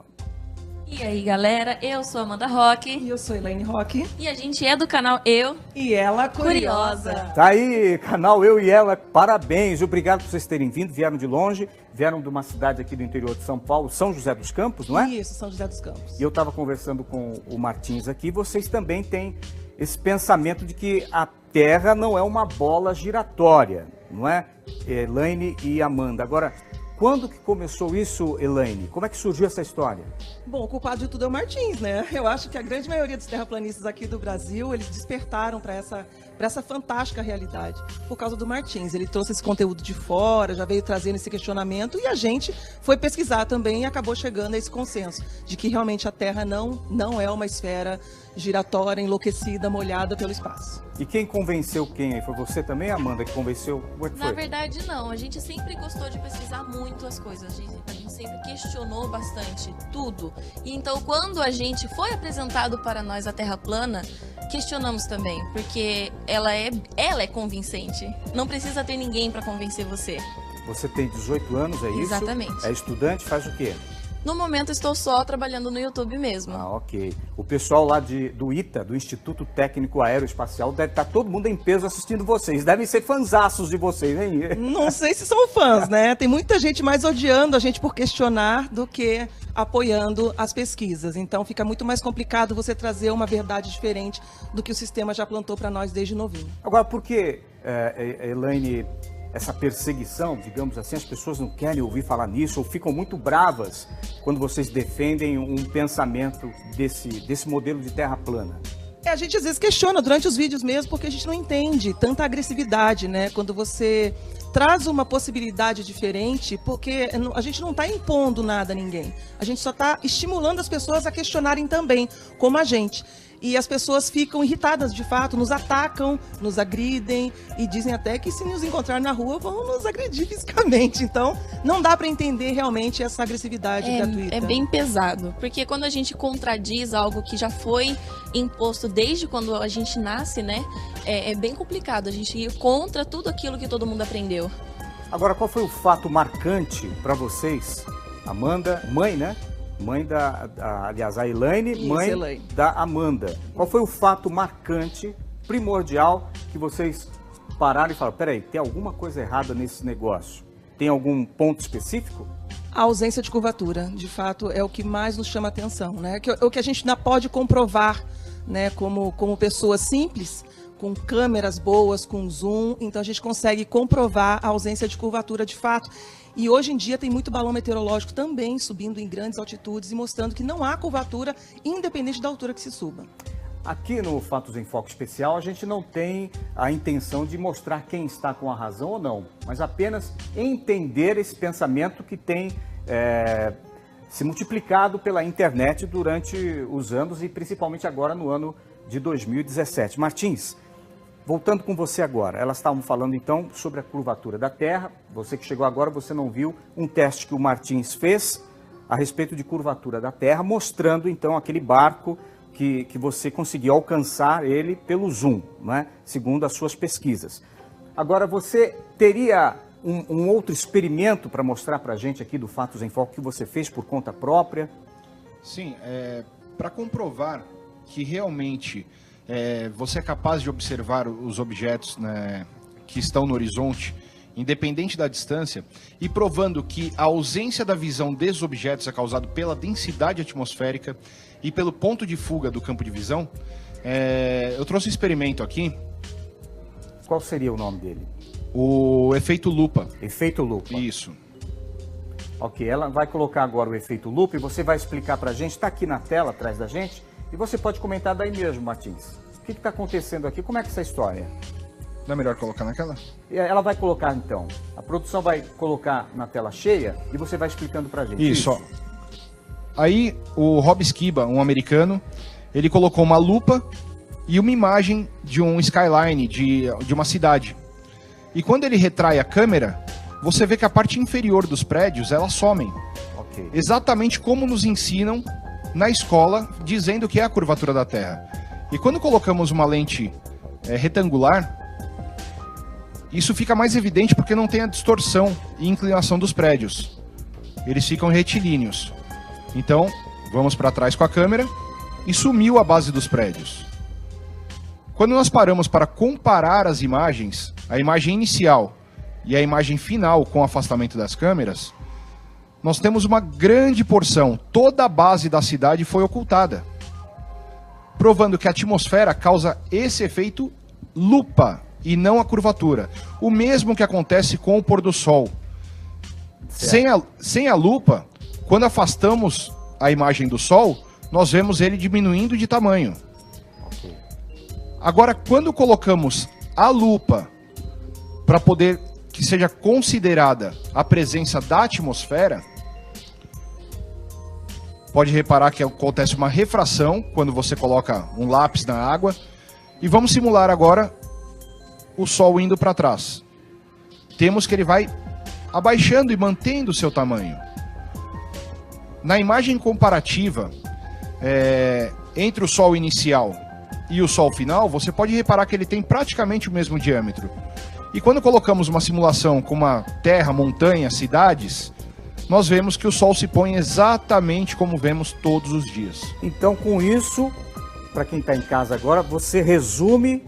E aí, galera, eu sou Amanda Roque. E eu sou Elaine Roque. E a gente é do canal Eu E Ela Curiosa. Tá aí, canal Eu e Ela, parabéns, obrigado por vocês terem vindo, vieram de longe, vieram de uma cidade aqui do interior de São Paulo, São José dos Campos, não é? Isso, São José dos Campos. E eu estava conversando com o Martins aqui, vocês também têm esse pensamento de que a Terra não é uma bola giratória, não é? Elaine e Amanda. Agora, quando que começou isso, Elaine? Como é que surgiu essa história? Bom, o culpado de tudo é o Martins, né? Eu acho que a grande maioria dos terraplanistas aqui do Brasil, eles despertaram para essa fantástica realidade por causa do Martins. Ele trouxe esse conteúdo de fora, já veio trazendo esse questionamento e a gente foi pesquisar também e acabou chegando a esse consenso de que realmente a Terra não é uma esfera giratória, enlouquecida, molhada pelo espaço. E quem convenceu quem aí? Foi você também, Amanda, que convenceu? Como é que foi? Na verdade, não. A gente sempre gostou de pesquisar muito as coisas. A gente sempre questionou bastante tudo. E então, quando a gente foi apresentado para nós a Terra plana, questionamos também, porque ela é convincente. Não precisa ter ninguém para convencer você. Você tem 18 anos, é isso? Exatamente. É estudante, faz o quê? No momento, estou só trabalhando no YouTube mesmo. Ah, ok. O pessoal lá do ITA, do Instituto Técnico Aeroespacial, deve estar todo mundo em peso assistindo vocês. Devem ser fanzaços de vocês, hein? Não sei se são fãs, né? Tem muita gente mais odiando a gente por questionar do que apoiando as pesquisas. Então fica muito mais complicado você trazer uma verdade diferente do que o sistema já plantou para nós desde novinho. Agora, por que, Elaine, essa perseguição, digamos assim, as pessoas não querem ouvir falar nisso ou ficam muito bravas quando vocês defendem um pensamento desse modelo de terra plana? A gente às vezes questiona durante os vídeos mesmo porque a gente não entende tanta agressividade, né? Quando você traz uma possibilidade diferente, porque a gente não está impondo nada a ninguém. A gente só está estimulando as pessoas a questionarem também, como a gente. E as pessoas ficam irritadas, de fato, nos atacam, nos agridem e dizem até que se nos encontrar na rua vão nos agredir fisicamente. Então, não dá para entender realmente essa agressividade gratuita. É bem pesado, porque quando a gente contradiz algo que já foi imposto desde quando a gente nasce, né? É bem complicado a gente ir contra tudo aquilo que todo mundo aprendeu. Agora, qual foi o fato marcante para vocês? Amanda, mãe, né? Mãe aliás, a Elaine, Isso, mãe Elaine. da Amanda. Qual foi o fato marcante, primordial, que vocês pararam e falaram, peraí, tem alguma coisa errada nesse negócio? Tem algum ponto específico? A ausência de curvatura, de fato, é o que mais nos chama a atenção, né? O que a gente ainda pode comprovar, né, como pessoas simples, com câmeras boas, com zoom, então a gente consegue comprovar a ausência de curvatura de fato. E hoje em dia tem muito balão meteorológico também subindo em grandes altitudes e mostrando que não há curvatura, independente da altura que se suba. Aqui no Fatos em Foco Especial, a gente não tem a intenção de mostrar quem está com a razão ou não, mas apenas entender esse pensamento que tem se multiplicado pela internet durante os anos e principalmente agora no ano de 2017. Martins, voltando com você agora, elas estavam falando então sobre a curvatura da Terra. Você que chegou agora, você não viu um teste que o Martins fez a respeito de curvatura da Terra, mostrando então aquele barco que você conseguiu alcançar ele pelo zoom, né? Segundo as suas pesquisas. Agora, você teria um outro experimento para mostrar para a gente aqui do Fatos em Foco que você fez por conta própria? Sim, para comprovar que realmente você é capaz de observar os objetos, né, que estão no horizonte, independente da distância, e provando que a ausência da visão desses objetos é causada pela densidade atmosférica e pelo ponto de fuga do campo de visão, eu trouxe um experimento aqui. Qual seria o nome dele? O efeito lupa. Efeito lupa. Isso. Ok, ela vai colocar agora o efeito lupa e você vai explicar para a gente, está aqui na tela atrás da gente, e você pode comentar daí mesmo, Martins. O que está acontecendo aqui? Como é que é essa história? Não é melhor colocar naquela? Ela vai colocar então, a produção vai colocar na tela cheia e você vai explicando para a gente. Isso, ó. Aí o Rob Skiba, um americano, ele colocou uma lupa e uma imagem de um skyline, de uma cidade. E quando ele retrai a câmera, você vê que a parte inferior dos prédios, elas somem. Okay. Exatamente como nos ensinam na escola, dizendo que é a curvatura da Terra. E quando colocamos uma lente retangular, isso fica mais evidente porque não tem a distorção e inclinação dos prédios. Eles ficam retilíneos. Então, vamos para trás com a câmera e sumiu a base dos prédios. Quando nós paramos para comparar as imagens, a imagem inicial e a imagem final com o afastamento das câmeras, nós temos uma grande porção, toda a base da cidade foi ocultada, provando que a atmosfera causa esse efeito lupa e não a curvatura. O mesmo que acontece com o pôr do sol. Sem a lupa, quando afastamos a imagem do sol, nós vemos ele diminuindo de tamanho. Agora, quando colocamos a lupa para poder que seja considerada a presença da atmosfera, pode reparar que acontece uma refração quando você coloca um lápis na água. E vamos simular agora o Sol indo para trás. Temos que ele vai abaixando e mantendo o seu tamanho. Na imagem comparativa entre o Sol inicial e o Sol final, você pode reparar que ele tem praticamente o mesmo diâmetro. E quando colocamos uma simulação com uma terra, montanha, cidades, nós vemos que o Sol se põe exatamente como vemos todos os dias. Então, com isso, para quem está em casa agora, você resume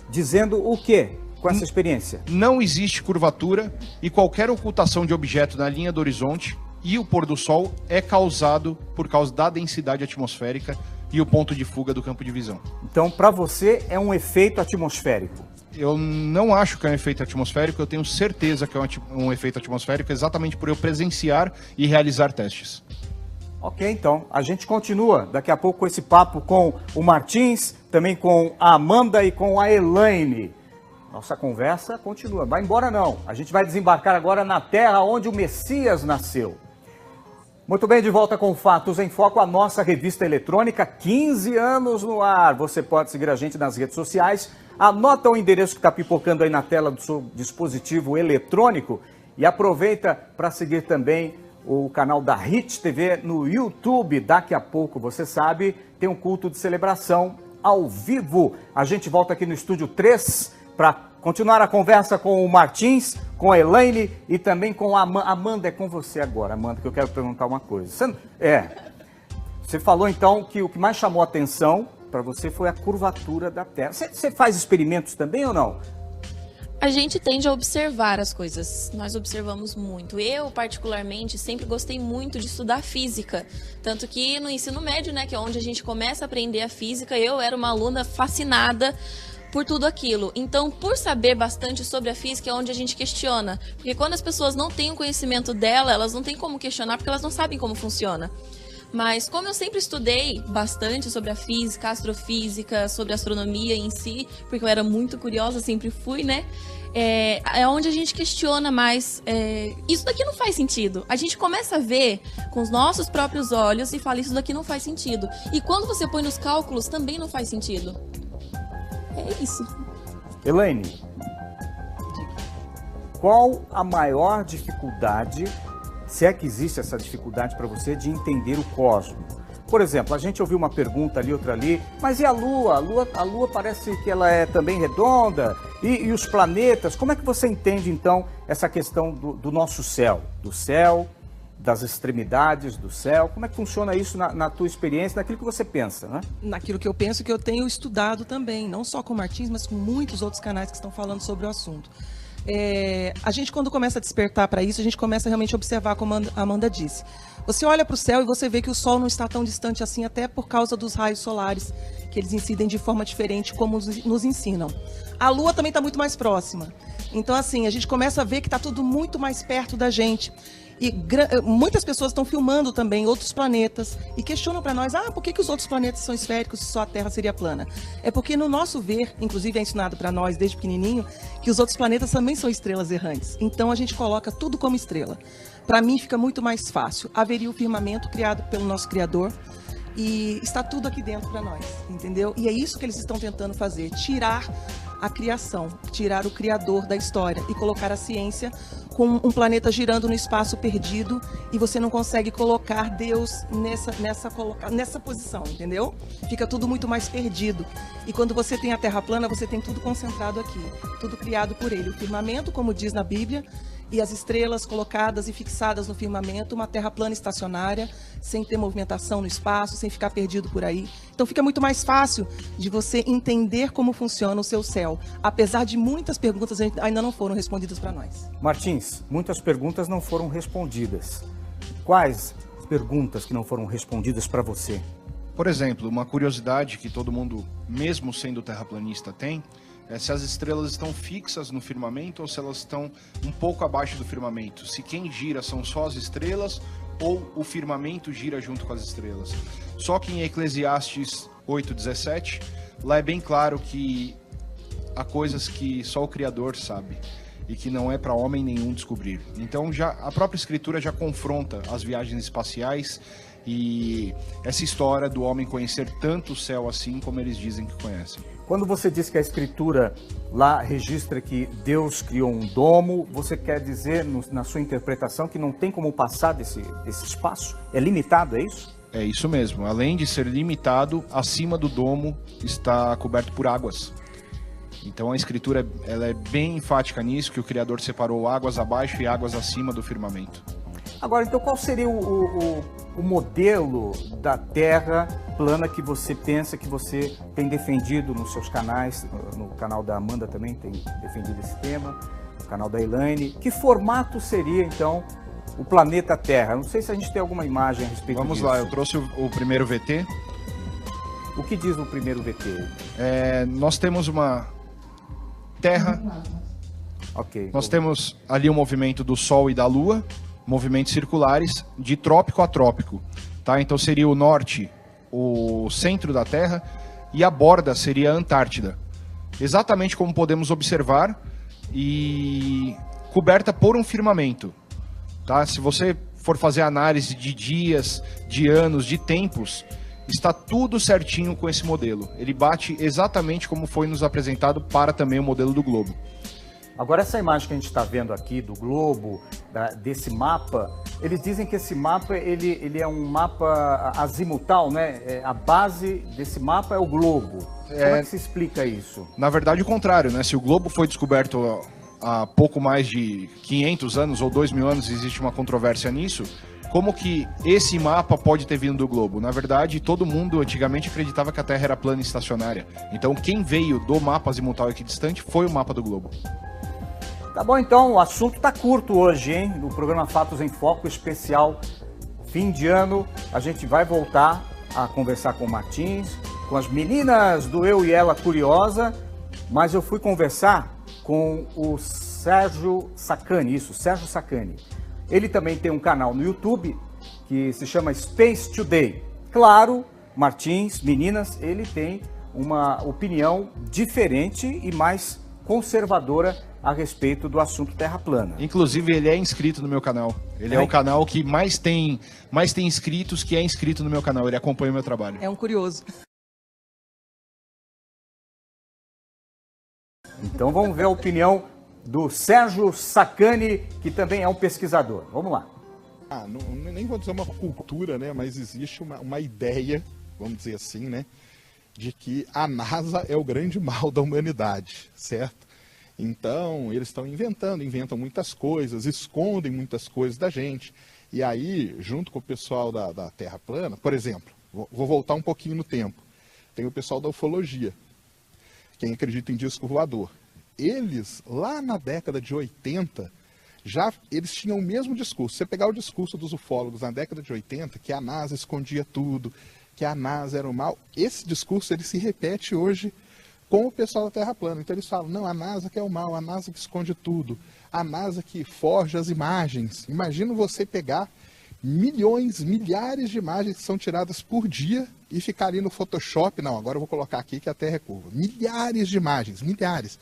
dizendo o quê com essa experiência? Não existe curvatura e qualquer ocultação de objeto na linha do horizonte e o pôr do Sol é causado por causa da densidade atmosférica e o ponto de fuga do campo de visão. Então, para você, é um efeito atmosférico? Eu não acho que é um efeito atmosférico, eu tenho certeza que é um efeito atmosférico exatamente por eu presenciar e realizar testes. Ok, então, a gente continua daqui a pouco com esse papo com o Martins, também com a Amanda e com a Elaine. Nossa conversa continua, vai embora não, a gente vai desembarcar agora na terra onde o Messias nasceu. Muito bem, de volta com Fatos em Foco, a nossa revista eletrônica, 15 anos no ar. Você pode seguir a gente nas redes sociais, anota o endereço que está pipocando aí na tela do seu dispositivo eletrônico e aproveita para seguir também o canal da Hit TV no YouTube. Daqui a pouco, você sabe, tem um culto de celebração ao vivo. A gente volta aqui no Estúdio 3 para continuar a conversa com o Martins, com a Elaine e também com a Amanda. É com você agora, Amanda, que eu quero perguntar uma coisa. Você falou então que o que mais chamou a atenção para você foi a curvatura da Terra. Você faz experimentos também ou não? A gente tende a observar as coisas, nós observamos muito. Eu, particularmente, sempre gostei muito de estudar física. Tanto que no ensino médio, né, que é onde a gente começa a aprender a física, eu era uma aluna fascinada por tudo aquilo. Então, por saber bastante sobre a física, é onde a gente questiona. Porque quando as pessoas não têm o conhecimento dela, elas não têm como questionar, porque elas não sabem como funciona. Mas como eu sempre estudei bastante sobre a física, astrofísica, sobre a astronomia em si, porque eu era muito curiosa, sempre fui, né? É onde a gente questiona mais. Isso daqui não faz sentido. A gente começa a ver com os nossos próprios olhos e fala, isso daqui não faz sentido. E quando você põe nos cálculos, também não faz sentido. É isso. Elaine, qual a maior dificuldade, se é que existe essa dificuldade para você, de entender o cosmos? Por exemplo, a gente ouviu uma pergunta ali, outra ali, mas e a Lua? A Lua parece que ela é também redonda. E os planetas? Como é que você entende, então, essa questão do nosso céu? Do céu, das extremidades do céu? Como é que funciona isso na tua experiência, naquilo que você pensa, né? Naquilo que eu penso, que eu tenho estudado também, não só com o Martins, mas com muitos outros canais que estão falando sobre o assunto. A gente, quando começa a despertar para isso, a gente começa realmente a observar, como a Amanda disse. Você olha para o céu e você vê que o Sol não está tão distante assim, até por causa dos raios solares, que eles incidem de forma diferente, como nos ensinam. A Lua também está muito mais próxima. Então, assim, a gente começa a ver que está tudo muito mais perto da gente. E muitas pessoas estão filmando também outros planetas e questionam para nós, por que os outros planetas são esféricos se só a Terra seria plana? É porque no nosso ver, inclusive é ensinado para nós desde pequenininho, que os outros planetas também são estrelas errantes. Então a gente coloca tudo como estrela. Para mim fica muito mais fácil. Haveria o firmamento criado pelo nosso Criador e está tudo aqui dentro para nós, entendeu? E é isso que eles estão tentando fazer, tirar a criação, tirar o Criador da história e colocar a ciência com um planeta girando no espaço perdido e você não consegue colocar Deus nessa posição, entendeu? Fica tudo muito mais perdido. E quando você tem a Terra plana, você tem tudo concentrado aqui, tudo criado por Ele. O firmamento, como diz na Bíblia, e as estrelas colocadas e fixadas no firmamento, uma Terra plana estacionária, sem ter movimentação no espaço, sem ficar perdido por aí. Então fica muito mais fácil de você entender como funciona o seu céu, apesar de muitas perguntas ainda não foram respondidas para nós. Martins, muitas perguntas não foram respondidas. Quais perguntas que não foram respondidas para você? Por exemplo, uma curiosidade que todo mundo, mesmo sendo terraplanista, tem, é se as estrelas estão fixas no firmamento ou se elas estão um pouco abaixo do firmamento. Se quem gira são só as estrelas ou o firmamento gira junto com as estrelas. Só que em Eclesiastes 8:17, lá é bem claro que há coisas que só o Criador sabe e que não é para homem nenhum descobrir. Então já a própria Escritura já confronta as viagens espaciais e essa história do homem conhecer tanto o céu assim como eles dizem que conhecem. Quando você diz que a Escritura lá registra que Deus criou um domo, você quer dizer, na sua interpretação, que não tem como passar desse espaço? É limitado, é isso? É isso mesmo. Além de ser limitado, acima do domo está coberto por águas. Então a Escritura ela é bem enfática nisso, que o Criador separou águas abaixo e águas acima do firmamento. Agora, então, qual seria o modelo da Terra plana que você pensa, que você tem defendido nos seus canais? No canal da Amanda também tem defendido esse tema, no canal da Elaine. Que formato seria, então, o planeta Terra? Não sei se a gente tem alguma imagem a respeito disso. Vamos lá, eu trouxe o primeiro VT. O que diz no primeiro VT? Nós temos uma Terra. Ok. Nós temos ali o movimento do Sol e da Lua, movimentos circulares de trópico a trópico, tá? Então seria o norte, o centro da Terra, e a borda seria a Antártida. Exatamente como podemos observar, e coberta por um firmamento, tá? Se você for fazer análise de dias, de anos, de tempos, está tudo certinho com esse modelo. Ele bate exatamente como foi nos apresentado para também o modelo do globo. Agora, essa imagem que a gente está vendo aqui do globo, desse mapa, eles dizem que esse mapa ele é um mapa azimutal, né? A base desse mapa é o globo. Como é que se explica isso? Na verdade, o contrário, né? Se o globo foi descoberto há pouco mais de 500 anos ou 2.000 anos, existe uma controvérsia nisso, como que esse mapa pode ter vindo do globo? Na verdade, todo mundo antigamente acreditava que a Terra era plana e estacionária. Então, quem veio do mapa azimutal equidistante foi o mapa do globo. Tá bom, então, o assunto está curto hoje, hein? No programa Fatos em Foco especial fim de ano, a gente vai voltar a conversar com o Martins, com as meninas do Eu e Ela Curiosa, mas eu fui conversar com o Sérgio Sacani, Sérgio Sacani. Ele também tem um canal no YouTube que se chama Space Today. Claro, Martins, meninas, ele tem uma opinião diferente e mais conservadora a respeito do assunto Terra plana. Inclusive, ele é inscrito no meu canal. Ele é o canal que mais tem inscritos, que é inscrito no meu canal. Ele acompanha o meu trabalho. É um curioso. Então vamos ver a opinião do Sérgio Sacani, que também é um pesquisador. Vamos lá. Nem vou dizer uma cultura, né? Mas existe uma ideia, vamos dizer assim, né? De que a NASA é o grande mal da humanidade, certo? Então, eles estão inventam muitas coisas, escondem muitas coisas da gente. E aí, junto com o pessoal da Terra plana, por exemplo, vou voltar um pouquinho no tempo. Tem o pessoal da ufologia, quem acredita em disco voador. Eles, lá na década de 80, eles tinham o mesmo discurso. Se você pegar o discurso dos ufólogos na década de 80, que a NASA escondia tudo, que a NASA era o mal, esse discurso ele se repete hoje com o pessoal da Terra plana. Então eles falam, não, a NASA que é o mal, a NASA que esconde tudo, a NASA que forja as imagens. Imagina você pegar milhões, milhares de imagens que são tiradas por dia e ficar ali no Photoshop, não, agora eu vou colocar aqui que a Terra é curva. Milhares de imagens, milhares.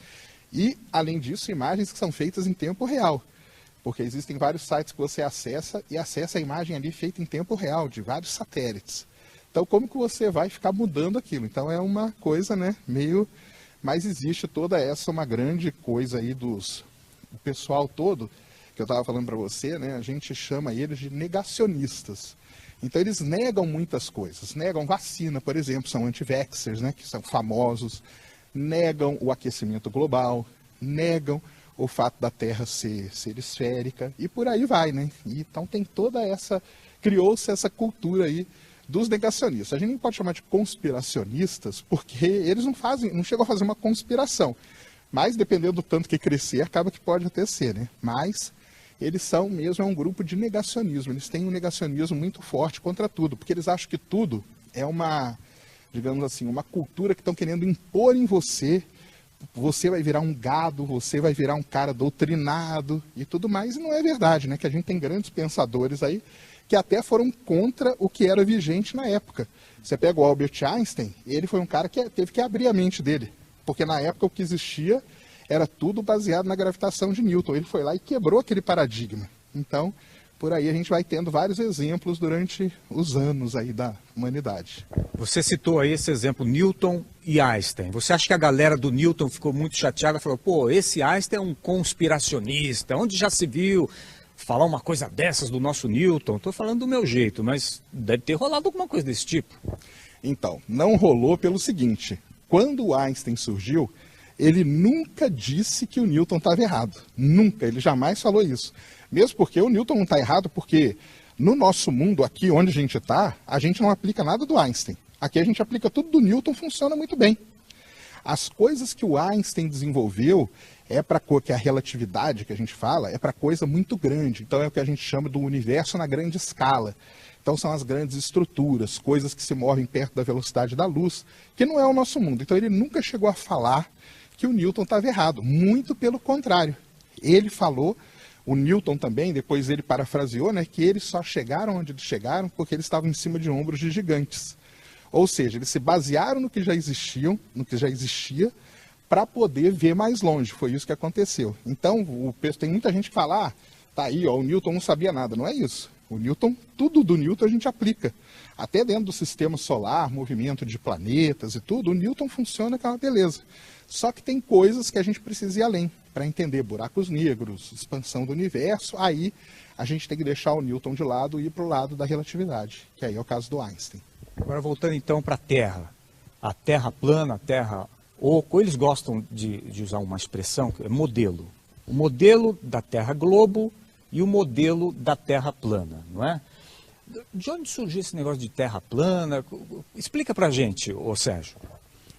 E, além disso, imagens que são feitas em tempo real. Porque existem vários sites que você acessa e acessa a imagem ali feita em tempo real, de vários satélites. Então, como que você vai ficar mudando aquilo? Então, é uma coisa, né, meio... Mas existe toda essa, uma grande coisa aí o pessoal todo, que eu estava falando para você, né, a gente chama eles de negacionistas. Então, eles negam muitas coisas. Negam vacina, por exemplo, são anti-vaxxers, né, que são famosos. Negam o aquecimento global, negam o fato da Terra ser esférica, e por aí vai, né? E, então, tem toda essa... Criou-se essa cultura aí dos negacionistas. A gente nem pode chamar de conspiracionistas, porque eles não chegam a fazer uma conspiração. Mas, dependendo do tanto que crescer, acaba que pode até ser, né? Mas eles são mesmo, é um grupo de negacionismo. Eles têm um negacionismo muito forte contra tudo, porque eles acham que tudo é uma, digamos assim, uma cultura que estão querendo impor em você. Você vai virar um gado, você vai virar um cara doutrinado e tudo mais. E não é verdade, né? Que a gente tem grandes pensadores aí que até foram contra o que era vigente na época. Você pega o Albert Einstein, ele foi um cara que teve que abrir a mente dele, porque na época o que existia era tudo baseado na gravitação de Newton. Ele foi lá e quebrou aquele paradigma. Então, por aí a gente vai tendo vários exemplos durante os anos aí da humanidade. Você citou aí esse exemplo, Newton e Einstein. Você acha que a galera do Newton ficou muito chateada? Falou, pô, esse Einstein é um conspiracionista, onde já se viu falar uma coisa dessas do nosso Newton? Estou falando do meu jeito, mas deve ter rolado alguma coisa desse tipo. Então, não rolou pelo seguinte, quando o Einstein surgiu, ele nunca disse que o Newton estava errado. Nunca, ele jamais falou isso. Mesmo porque o Newton não está errado, porque no nosso mundo, aqui onde a gente está, a gente não aplica nada do Einstein. Aqui a gente aplica tudo do Newton, funciona muito bem. As coisas que o Einstein desenvolveu que a relatividade que a gente fala, é para coisa muito grande. Então é o que a gente chama do universo na grande escala. Então são as grandes estruturas, coisas que se movem perto da velocidade da luz, que não é o nosso mundo. Então ele nunca chegou a falar que o Newton estava errado, muito pelo contrário. Ele falou, o Newton também, depois ele parafraseou, né, que eles só chegaram onde eles chegaram porque eles estavam em cima de ombros de gigantes. Ou seja, eles se basearam no que já existia, para poder ver mais longe. Foi isso que aconteceu. Então, tem muita gente que fala, tá aí, ó, o Newton não sabia nada. Não é isso. O Newton, tudo do Newton a gente aplica. Até dentro do sistema solar, movimento de planetas e tudo, o Newton funciona com uma beleza. Só que tem coisas que a gente precisa ir além, para entender buracos negros, expansão do universo, aí a gente tem que deixar o Newton de lado e ir para o lado da relatividade, que aí é o caso do Einstein. Agora voltando então para a Terra. A Terra plana, a Terra oco, eles gostam de usar uma expressão, que é modelo. O modelo da Terra globo e o modelo da Terra plana, não é? De onde surgiu esse negócio de Terra plana? Explica pra gente, ô Sérgio.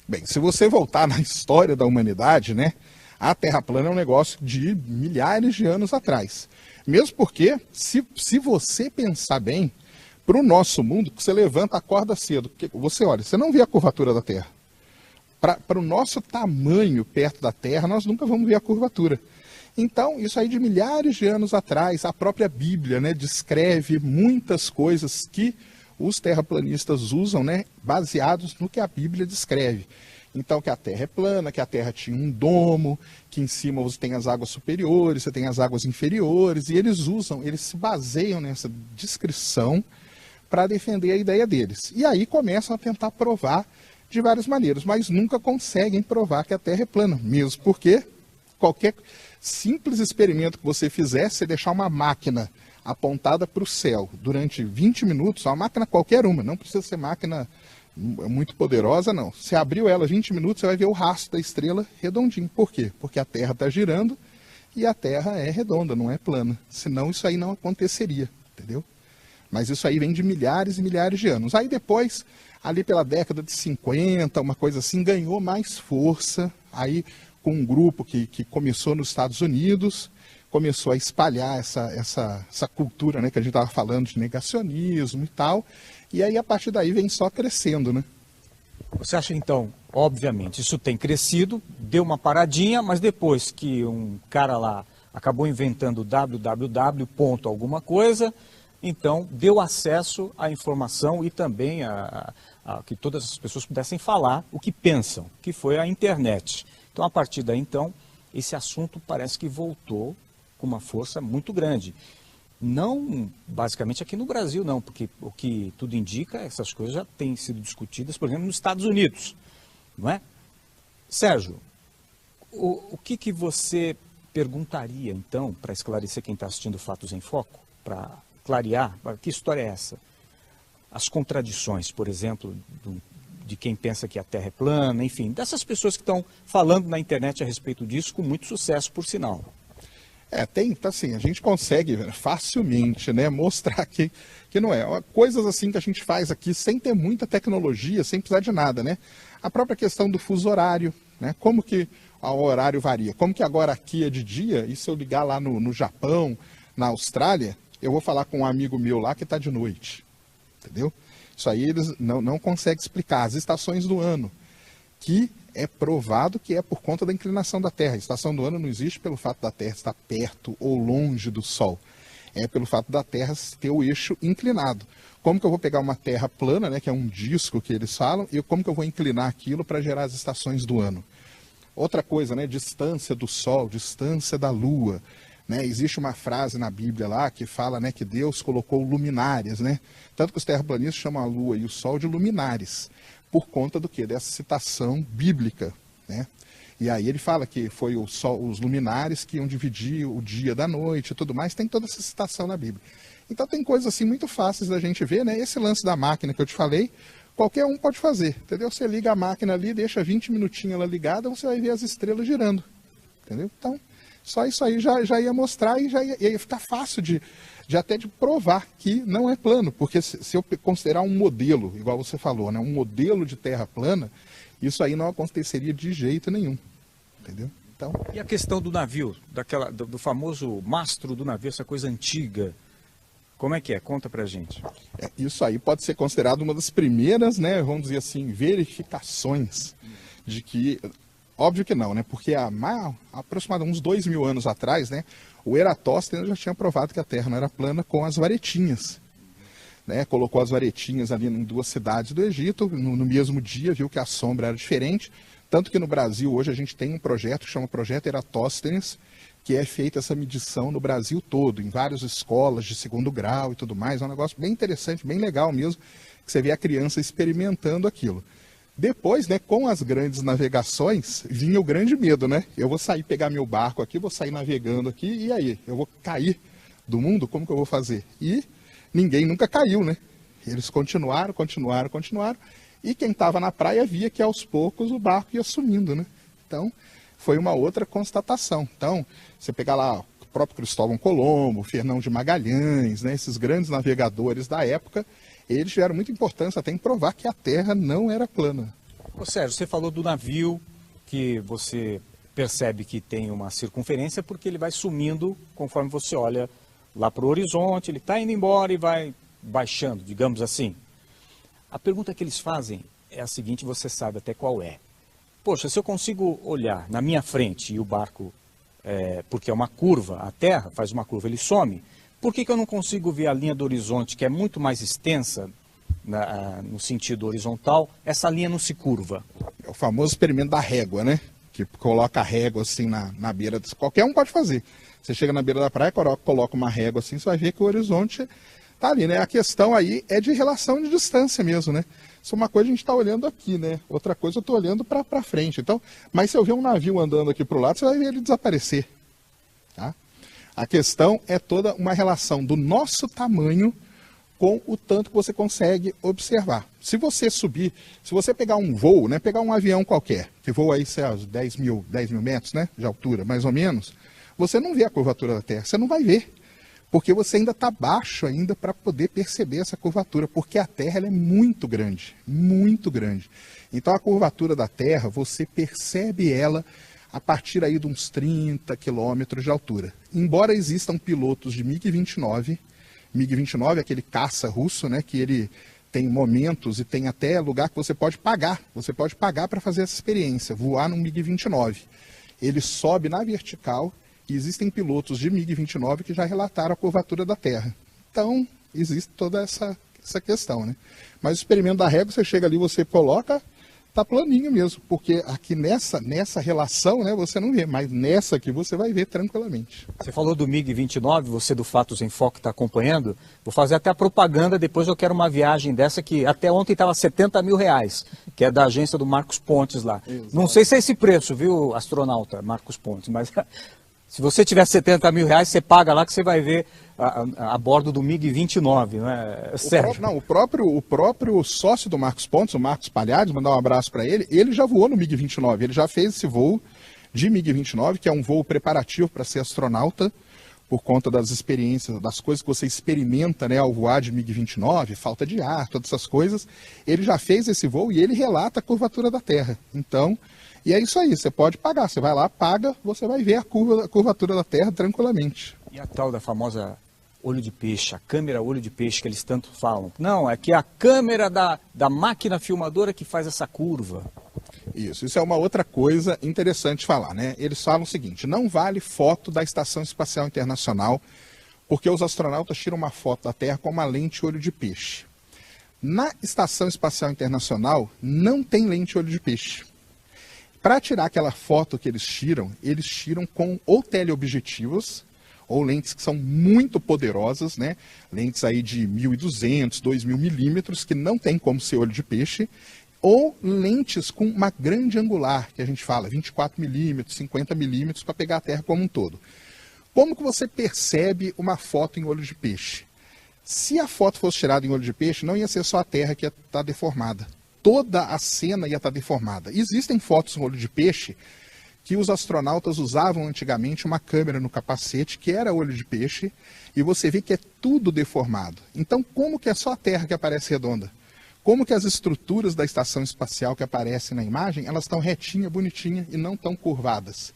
Bem, se você voltar na história da humanidade, né, a Terra plana é um negócio de milhares de anos atrás. Mesmo porque, se você pensar bem, para o nosso mundo, você levanta, acorda cedo, porque você olha, você não vê a curvatura da Terra. Para o nosso tamanho perto da Terra, nós nunca vamos ver a curvatura. Então, isso aí de milhares de anos atrás, a própria Bíblia, né, descreve muitas coisas que os terraplanistas usam, né, baseados no que a Bíblia descreve. Então, que a Terra é plana, que a Terra tinha um domo, que em cima você tem as águas superiores, você tem as águas inferiores, e eles se baseiam nessa descrição para defender a ideia deles. E aí começam a tentar provar de várias maneiras, mas nunca conseguem provar que a Terra é plana, mesmo porque qualquer simples experimento que você fizer, se deixar uma máquina apontada para o céu durante 20 minutos, uma máquina qualquer uma, não precisa ser máquina muito poderosa, não. Se abriu ela 20 minutos, você vai ver o rastro da estrela redondinho. Por quê? Porque a Terra está girando e a Terra é redonda, não é plana. Senão isso aí não aconteceria, entendeu? Mas isso aí vem de milhares e milhares de anos. Aí depois, ali pela década de 50, uma coisa assim, ganhou mais força. Aí com um grupo que começou nos Estados Unidos, começou a espalhar essa cultura, né, que a gente estava falando de negacionismo e tal. E aí a partir daí vem só crescendo, né? Você acha então, obviamente, isso tem crescido, deu uma paradinha, mas depois que um cara lá acabou inventando www. Alguma coisa, então deu acesso à informação e também a que todas as pessoas pudessem falar o que pensam, que foi a internet. Então, a partir daí, então, esse assunto parece que voltou com uma força muito grande. Não, basicamente, aqui no Brasil, não, porque o que tudo indica, essas coisas já têm sido discutidas, por exemplo, nos Estados Unidos, não é? Sérgio, o que você perguntaria, então, para esclarecer quem está assistindo Fatos em Foco, para clarear, que história é essa? As contradições, por exemplo, de quem pensa que a Terra é plana, enfim, dessas pessoas que estão falando na internet a respeito disso com muito sucesso, por sinal. Assim, a gente consegue facilmente, né, mostrar que não é. Coisas assim que a gente faz aqui sem ter muita tecnologia, sem precisar de nada, né? A própria questão do fuso horário, né? Como que o horário varia? Como que agora aqui é de dia, e se eu ligar lá no Japão, na Austrália, eu vou falar com um amigo meu lá que está de noite, entendeu? Isso aí eles não conseguem explicar. As estações do ano, que é provado que é por conta da inclinação da Terra. A estação do ano não existe pelo fato da Terra estar perto ou longe do Sol. É pelo fato da Terra ter o eixo inclinado. Como que eu vou pegar uma Terra plana, né, que é um disco que eles falam, e como que eu vou inclinar aquilo para gerar as estações do ano? Outra coisa, né, distância do Sol, distância da Lua. Né? Existe uma frase na Bíblia lá que fala, né, que Deus colocou luminárias, né? Tanto que os terraplanistas chamam a Lua e o Sol de luminares. Por conta do quê? Dessa citação bíblica, né? E aí ele fala que foi o sol, os luminares que iam dividir o dia da noite e tudo mais, tem toda essa citação na Bíblia. Então tem coisas assim muito fáceis da gente ver, né? Esse lance da máquina que eu te falei, qualquer um pode fazer, entendeu? Você liga a máquina ali, deixa 20 minutinhos ela ligada, você vai ver as estrelas girando, entendeu? Então, só isso aí já ia mostrar e já ia ficar fácil de provar que não é plano, porque se eu considerar um modelo, igual você falou, né, um modelo de terra plana, isso aí não aconteceria de jeito nenhum, entendeu? Então... E a questão do navio, do famoso mastro do navio, essa coisa antiga, como é que é? Conta pra gente. Isso aí pode ser considerado uma das primeiras, né, vamos dizer assim, verificações de que... Óbvio que não, né? Porque há aproximadamente uns 2.000 anos atrás, né, o Eratóstenes já tinha provado que a Terra não era plana com as varetinhas. Né? Colocou as varetinhas ali em 2 cidades do Egito, no mesmo dia, viu que a sombra era diferente. Tanto que no Brasil hoje a gente tem um projeto que chama Projeto Eratóstenes, que é feita essa medição no Brasil todo, em várias escolas de 2º grau e tudo mais. É um negócio bem interessante, bem legal mesmo, que você vê a criança experimentando aquilo. Depois, né, com as grandes navegações, vinha o grande medo, né? Eu vou sair, pegar meu barco aqui, vou sair navegando aqui, e aí? Eu vou cair do mundo? Como que eu vou fazer? E ninguém nunca caiu, né? Eles continuaram, e quem estava na praia via que aos poucos o barco ia sumindo, né? Então, foi uma outra constatação. Então, você pegar lá o próprio Cristóvão Colombo, Fernão de Magalhães, né, esses grandes navegadores da época, eles tiveram muita importância até em provar que a Terra não era plana. Ô Sérgio, você falou do navio, que você percebe que tem uma circunferência porque ele vai sumindo conforme você olha lá para o horizonte, ele está indo embora e vai baixando, digamos assim. A pergunta que eles fazem é a seguinte, você sabe até qual é. Poxa, se eu consigo olhar na minha frente e o barco, porque é uma curva, a Terra faz uma curva, ele some, por que eu não consigo ver a linha do horizonte, que é muito mais extensa no sentido horizontal, essa linha não se curva? É o famoso experimento da régua, né? Que coloca a régua assim na beira, qualquer um pode fazer. Você chega na beira da praia, coloca uma régua assim, você vai ver que o horizonte tá ali, né? A questão aí é de relação de distância mesmo, né? Isso é uma coisa a gente está olhando aqui, né? Outra coisa eu estou olhando para frente. Então, mas se eu ver um navio andando aqui para o lado, você vai ver ele desaparecer. Tá? A questão é toda uma relação do nosso tamanho com o tanto que você consegue observar. Se você subir, se você pegar um voo, né? Pegar um avião qualquer, que voa aí, sei lá, 10 mil metros, né? De altura, mais ou menos, você não vê a curvatura da Terra, você não vai ver. Porque você ainda está baixo ainda para poder perceber essa curvatura, porque a Terra ela é muito grande, muito grande. Então a curvatura da Terra, você percebe ela a partir aí de uns 30 quilômetros de altura. Embora existam pilotos de MiG-29 é aquele caça russo, né, que ele tem momentos e tem até lugar que você pode pagar para fazer essa experiência, voar num MiG-29. Ele sobe na vertical. E existem pilotos de MiG-29 que já relataram a curvatura da Terra. Então, existe toda essa questão, né? Mas o experimento da régua, você chega ali, você coloca, tá planinho mesmo. Porque aqui nessa relação, né, você não vê. Mas nessa aqui você vai ver tranquilamente. Você falou do MiG-29, você do Fatos em Foco está acompanhando. Vou fazer até a propaganda, depois eu quero uma viagem dessa que até ontem estava R$70 mil, que é da agência do Marcos Pontes lá. Exato. Não sei se é esse preço, viu, astronauta Marcos Pontes, mas... Se você tiver R$70 mil, você paga lá que você vai ver a bordo do MiG-29, não é, Sérgio? O próprio sócio do Marcos Pontes, o Marcos Palhares, mandar um abraço para ele já voou no MiG-29, ele já fez esse voo de MiG-29, que é um voo preparativo para ser astronauta, por conta das experiências, das coisas que você experimenta, né, ao voar de MiG-29, falta de ar, todas essas coisas. Ele já fez esse voo e ele relata a curvatura da Terra. Então... E é isso aí, você pode pagar, você vai lá, paga, você vai ver a curvatura da Terra tranquilamente. E a tal da famosa olho de peixe, a câmera olho de peixe que eles tanto falam? Não, é que é a câmera da máquina filmadora que faz essa curva. Isso é uma outra coisa interessante falar, né? Eles falam o seguinte, não vale foto da Estação Espacial Internacional, porque os astronautas tiram uma foto da Terra com uma lente olho de peixe. Na Estação Espacial Internacional não tem lente olho de peixe. Para tirar aquela foto que eles tiram com ou teleobjetivos, ou lentes que são muito poderosas, né? Lentes aí de 1.200, 2.000 milímetros, que não tem como ser olho de peixe, ou lentes com uma grande angular, que a gente fala, 24 milímetros, 50 milímetros, para pegar a Terra como um todo. Como que você percebe uma foto em olho de peixe? Se a foto fosse tirada em olho de peixe, não ia ser só a Terra que ia estar deformada. Toda a cena ia estar deformada. Existem fotos em olho de peixe que os astronautas usavam antigamente uma câmera no capacete, que era olho de peixe, e você vê que é tudo deformado. Então, como que é só a Terra que aparece redonda? Como que as estruturas da estação espacial que aparecem na imagem, elas estão retinha, bonitinha e não estão curvadas?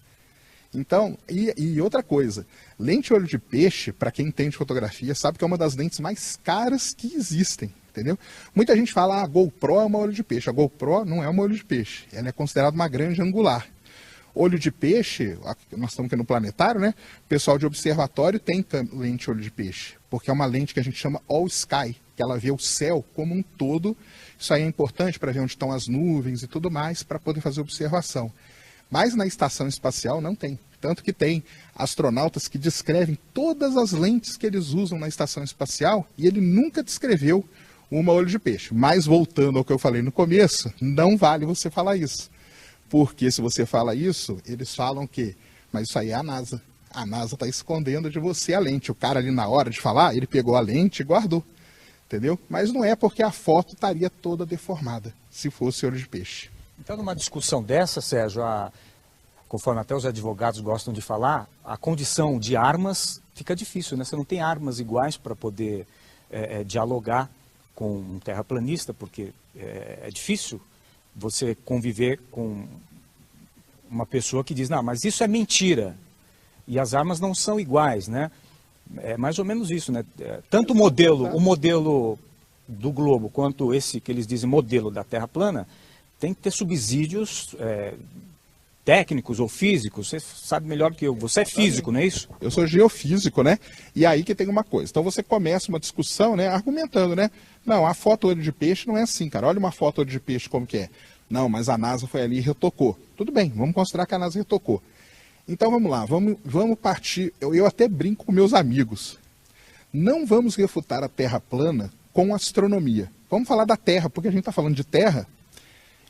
Então, e outra coisa, lente olho de peixe, para quem entende fotografia, sabe que é uma das lentes mais caras que existem. Entendeu? Muita gente fala, a GoPro é uma olho de peixe. A GoPro não é uma olho de peixe. Ela é considerada uma grande angular. Olho de peixe, nós estamos aqui no planetário, né? O pessoal de observatório tem lente olho de peixe, porque é uma lente que a gente chama all sky, que ela vê o céu como um todo. Isso aí é importante para ver onde estão as nuvens e tudo mais, para poder fazer observação. Mas na estação espacial não tem. Tanto que tem astronautas que descrevem todas as lentes que eles usam na estação espacial e ele nunca descreveu uma olho de peixe. Mas voltando ao que eu falei no começo, não vale você falar isso. Porque se você fala isso, eles falam que, mas isso aí é a NASA. A NASA está escondendo de você a lente. O cara ali na hora de falar, ele pegou a lente e guardou. Entendeu? Mas não é porque a foto estaria toda deformada, se fosse olho de peixe. Então, numa discussão dessa, Sérgio, conforme até os advogados gostam de falar, a condição de armas fica difícil, né? Você não tem armas iguais para poder dialogar com um terraplanista, porque é difícil você conviver com uma pessoa que diz, não, mas isso é mentira, e as armas não são iguais, né? É mais ou menos isso, né? Tanto o modelo do globo, quanto esse que eles dizem modelo da Terra plana, tem que ter subsídios técnicos ou físicos. Você sabe melhor do que eu. Você é físico, não é isso? Eu sou geofísico, né? E aí que tem uma coisa. Então você começa uma discussão, né? Argumentando, né? Não, a foto olho de peixe não é assim, cara. Olha uma foto olho de peixe como que é. Não, mas a NASA foi ali e retocou. Tudo bem, vamos considerar que a NASA retocou. Então vamos lá, vamos partir. Eu até brinco com meus amigos. Não vamos refutar a Terra plana com astronomia. Vamos falar da Terra, porque a gente está falando de Terra.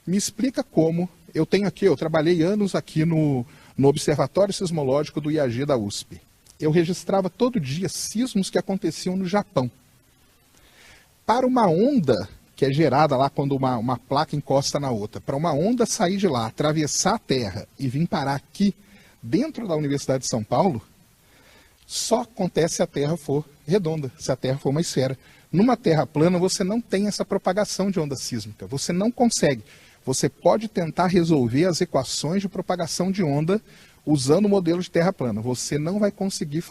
Me explica como. Eu trabalhei anos aqui no Observatório Sismológico do IAG da USP. Eu registrava todo dia sismos que aconteciam no Japão. Para uma onda que é gerada lá quando uma placa encosta na outra, para uma onda sair de lá, atravessar a Terra e vir parar aqui, dentro da Universidade de São Paulo, só acontece se a Terra for redonda, se a Terra for uma esfera. Numa Terra plana, você não tem essa propagação de onda sísmica, você não consegue. Você pode tentar resolver as equações de propagação de onda usando o modelo de Terra plana. Você não vai conseguir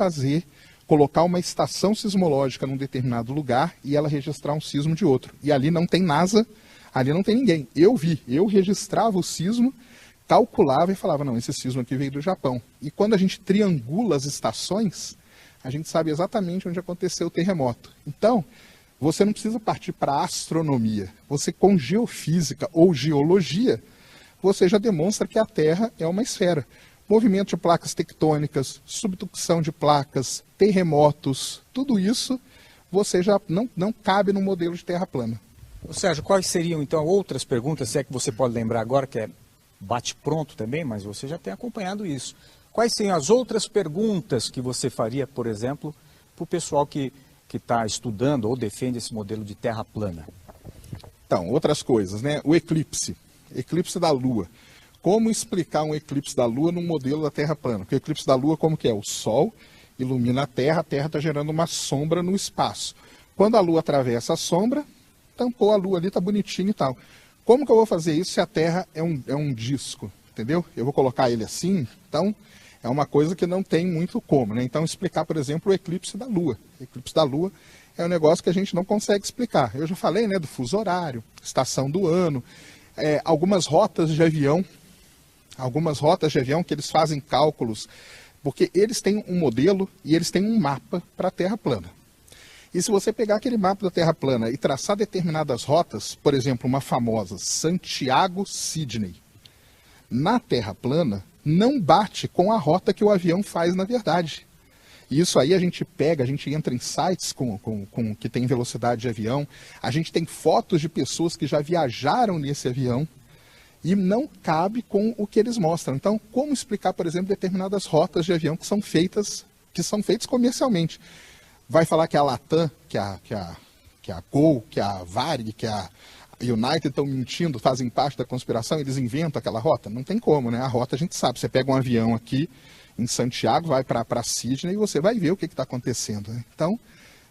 colocar uma estação sismológica num determinado lugar e ela registrar um sismo de outro. E ali não tem NASA, ali não tem ninguém. Eu registrava o sismo, calculava e falava, não, esse sismo aqui veio do Japão. E quando a gente triangula as estações, a gente sabe exatamente onde aconteceu o terremoto. Então, você não precisa partir para a astronomia. Você, com geofísica ou geologia, você já demonstra que a Terra é uma esfera. Movimento de placas tectônicas, subducção de placas, terremotos, tudo isso você já não cabe no modelo de Terra plana. Sérgio, quais seriam então outras perguntas, se é que você pode lembrar agora, que é bate-pronto também, mas você já tem acompanhado isso. Quais seriam as outras perguntas que você faria, por exemplo, para o pessoal que está estudando ou defende esse modelo de Terra plana? Então, outras coisas, né? O eclipse da Lua. Como explicar um eclipse da Lua no modelo da Terra plana? Porque o eclipse da Lua, como que é? O Sol ilumina a Terra está gerando uma sombra no espaço. Quando a Lua atravessa a sombra, tampou a Lua ali, está bonitinho e tal. Como que eu vou fazer isso se a Terra é um disco? Entendeu? Eu vou colocar ele assim, então é uma coisa que não tem muito como, né? Então explicar, por exemplo, o eclipse da Lua. O eclipse da Lua é um negócio que a gente não consegue explicar. Eu já falei, né, do fuso horário, estação do ano, algumas rotas de avião que eles fazem cálculos, porque eles têm um modelo e eles têm um mapa para a Terra plana. E se você pegar aquele mapa da Terra plana e traçar determinadas rotas, por exemplo, uma famosa Santiago-Sydney, na Terra plana, não bate com a rota que o avião faz na verdade. E isso aí a gente entra em sites que tem velocidade de avião, a gente tem fotos de pessoas que já viajaram nesse avião, e não cabe com o que eles mostram. Então, como explicar, por exemplo, determinadas rotas de avião que são feitas comercialmente? Vai falar que a Latam, que a Gol, que a Varig, que a United estão mentindo, fazem parte da conspiração, eles inventam aquela rota? Não tem como, né? A rota a gente sabe. Você pega um avião aqui em Santiago, vai para Sydney e você vai ver o que está acontecendo, né? Então,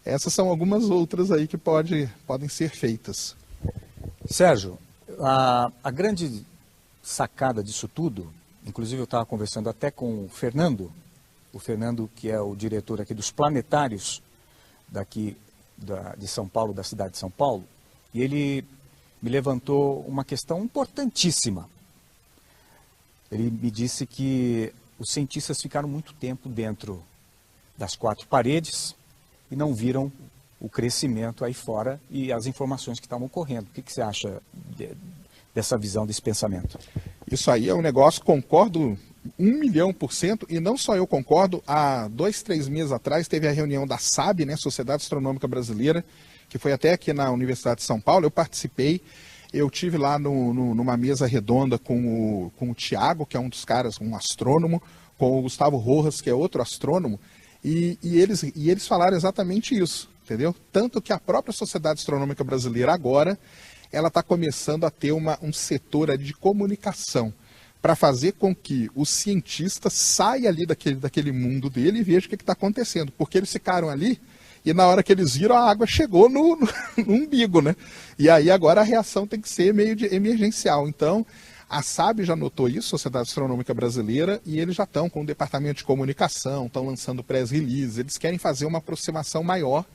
essas são algumas outras aí que podem ser feitas. Sérgio, a grande sacada disso tudo, inclusive eu estava conversando até com o Fernando que é o diretor aqui dos planetários daqui de São Paulo, da cidade de São Paulo, e ele me levantou uma questão importantíssima. Ele me disse que os cientistas ficaram muito tempo dentro das quatro paredes e não viram o crescimento aí fora e as informações que estavam ocorrendo. O que você acha dessa visão, desse pensamento? Isso aí é um negócio, concordo 1.000.000%, e não só eu concordo. Há 2, 3 meses atrás teve a reunião da SAB, né, Sociedade Astronômica Brasileira, que foi até aqui na Universidade de São Paulo. Eu participei, eu tive lá numa mesa redonda com o Tiago, que é um dos caras, um astrônomo, com o Gustavo Rojas, que é outro astrônomo, e eles falaram exatamente isso, entendeu? Tanto que a própria Sociedade Astronômica Brasileira agora, ela está começando a ter um setor ali de comunicação, para fazer com que o cientista saia ali daquele mundo dele e veja o que está acontecendo, porque eles ficaram ali e na hora que eles viram a água chegou no umbigo, né? E aí agora a reação tem que ser meio de emergencial. Então a SAB já notou isso, Sociedade Astronômica Brasileira, e eles já estão com o departamento de comunicação, estão lançando press release, eles querem fazer uma aproximação maior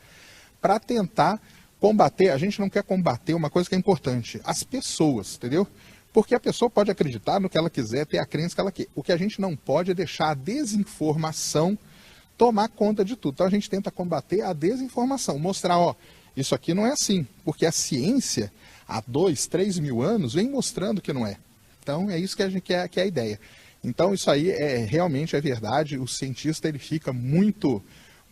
para tentar combater. A gente não quer combater uma coisa que é importante, as pessoas, entendeu? Porque a pessoa pode acreditar no que ela quiser, ter a crença que ela quer. O que a gente não pode é deixar a desinformação tomar conta de tudo. Então a gente tenta combater a desinformação, mostrar, ó, isso aqui não é assim, porque a ciência, há 2, 3 mil anos, vem mostrando que não é. Então é isso que a gente quer, que é a ideia. Então isso aí realmente é verdade, o cientista ele fica muito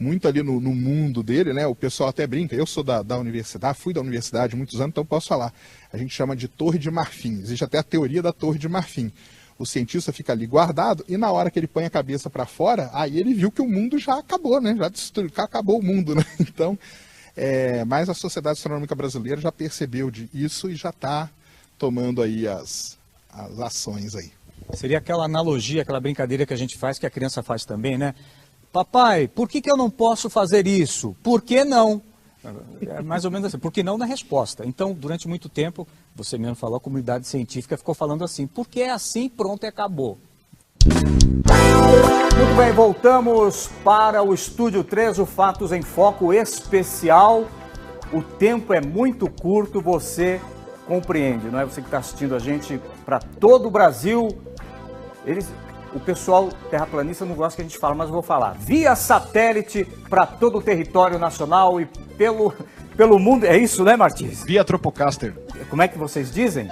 muito ali no mundo dele, né? O pessoal até brinca, eu sou da universidade, fui da universidade há muitos anos, então posso falar. A gente chama de Torre de Marfim, existe até a teoria da Torre de Marfim. O cientista fica ali guardado e na hora que ele põe a cabeça para fora, aí ele viu que o mundo já acabou, né? Já destruiu, acabou o mundo, né? Então, mas a Sociedade Astronômica Brasileira já percebeu isso e já está tomando aí as ações aí. Seria aquela analogia, aquela brincadeira que a gente faz, que a criança faz também, né? Papai, por que eu não posso fazer isso? Por que não? É mais ou menos assim, por que não na resposta. Então, durante muito tempo, você mesmo falou, a comunidade científica ficou falando assim, porque é assim, pronto e acabou. Muito bem, voltamos para o Estúdio 3, o Fatos em Foco especial. O tempo é muito curto, você compreende, não é? Você que está assistindo a gente para todo o Brasil. O pessoal terraplanista não gosta que a gente fala, mas eu vou falar. Via satélite para todo o território nacional e pelo mundo. É isso, né, Martins? Via Tropocaster. Como é que vocês dizem?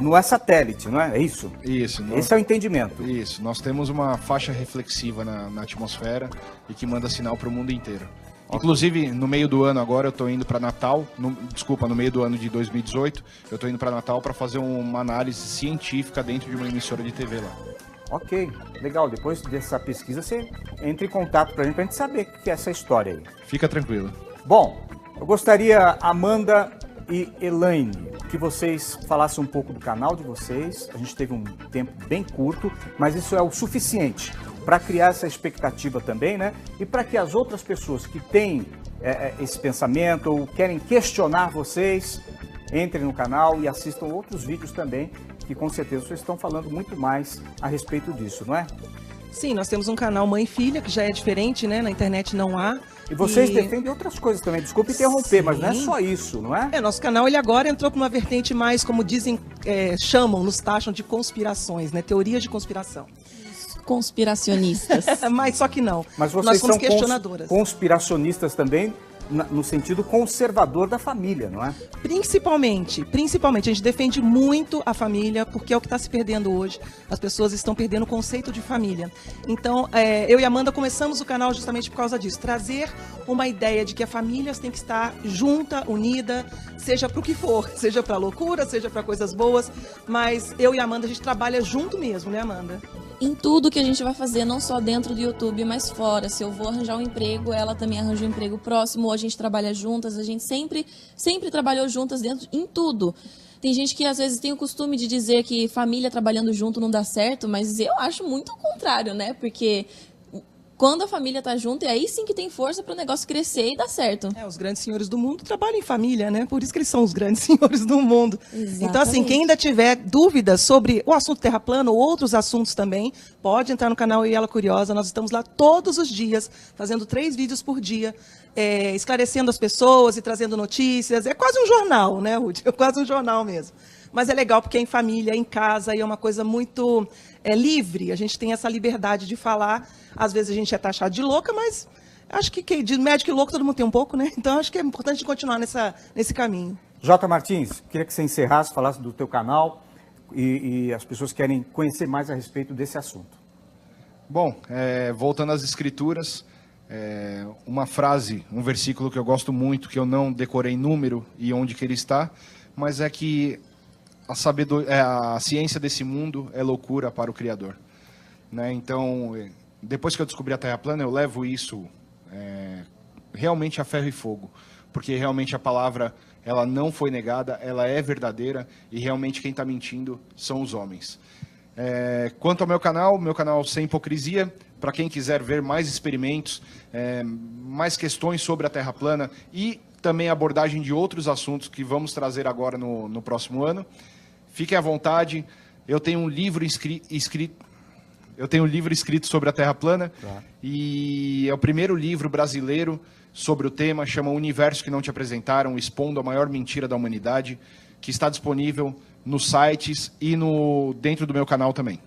Não é satélite, não é? É isso? Isso. Esse é o entendimento. Isso. Nós temos uma faixa reflexiva na atmosfera e que manda sinal para o mundo inteiro. Inclusive, no meio do ano agora, eu estou indo para Natal, no meio do ano de 2018, eu estou indo para Natal para fazer uma análise científica dentro de uma emissora de TV lá. Ok, legal. Depois dessa pesquisa, você entra em contato para a gente saber o que é essa história aí. Fica tranquilo. Bom, eu gostaria, Amanda e Elaine, que vocês falassem um pouco do canal de vocês. A gente teve um tempo bem curto, mas isso é o suficiente para criar essa expectativa também, né? E para que as outras pessoas que têm esse pensamento ou querem questionar vocês, entrem no canal e assistam outros vídeos também, que com certeza vocês estão falando muito mais a respeito disso, não é? Sim, nós temos um canal Mãe e Filha, que já é diferente, né? Na internet não há. E vocês defendem outras coisas também, desculpe interromper, sim, mas não é só isso, não é? Nosso canal ele agora entrou para uma vertente mais, como dizem, nos taxam de conspirações, né? Teorias de conspiração. Conspiracionistas. Mas só que não. Mas vocês nós somos são questionadoras. Conspiracionistas também, no sentido conservador da família, não é? Principalmente. A gente defende muito a família, porque é o que está se perdendo hoje. As pessoas estão perdendo o conceito de família. Então, eu e a Amanda começamos o canal justamente por causa disso. Trazer uma ideia de que a família tem que estar junta, unida, seja para o que for. Seja para loucura, seja para coisas boas. Mas eu e a Amanda, a gente trabalha junto mesmo, né, Amanda? Em tudo que a gente vai fazer, não só dentro do YouTube, mas fora. Se eu vou arranjar um emprego, ela também arranja um emprego próximo, ou a gente trabalha juntas, a gente sempre trabalhou juntas em tudo. Tem gente que às vezes tem o costume de dizer que família trabalhando junto não dá certo, mas eu acho muito o contrário, né? Porque quando a família tá junto, é aí sim que tem força para o negócio crescer e dar certo. Os grandes senhores do mundo trabalham em família, né? Por isso que eles são os grandes senhores do mundo. Exatamente. Então, assim, quem ainda tiver dúvidas sobre o assunto Terra plana ou outros assuntos também, pode entrar no canal E Ela Curiosa. Nós estamos lá todos os dias, fazendo 3 vídeos por dia, esclarecendo as pessoas e trazendo notícias. É quase um jornal, né, Ruth? É quase um jornal mesmo. Mas é legal porque é em família, é em casa, e é uma coisa muito livre. A gente tem essa liberdade de falar. Às vezes a gente é taxado de louca, mas acho que de médico e louco todo mundo tem um pouco, né? Então acho que é importante continuar nesse caminho. Jota Martins, queria que você encerrasse, falasse do teu canal e as pessoas querem conhecer mais a respeito desse assunto. Bom, voltando às escrituras, uma frase, um versículo que eu gosto muito, que eu não decorei número e onde que ele está, mas é que a ciência desse mundo é loucura para o Criador, né? Então, depois que eu descobri a Terra plana, eu levo isso realmente a ferro e fogo, porque realmente a palavra ela não foi negada, ela é verdadeira e realmente quem está mentindo são os homens. Quanto ao meu canal Sem Hipocrisia, para quem quiser ver mais experimentos, mais questões sobre a Terra plana e também abordagem de outros assuntos que vamos trazer agora no próximo ano, fiquem à vontade. Eu tenho um livro escrito sobre a Terra plana, e é o primeiro livro brasileiro sobre o tema, chama O Universo que Não Te Apresentaram, expondo a maior mentira da humanidade, que está disponível nos sites e dentro do meu canal também.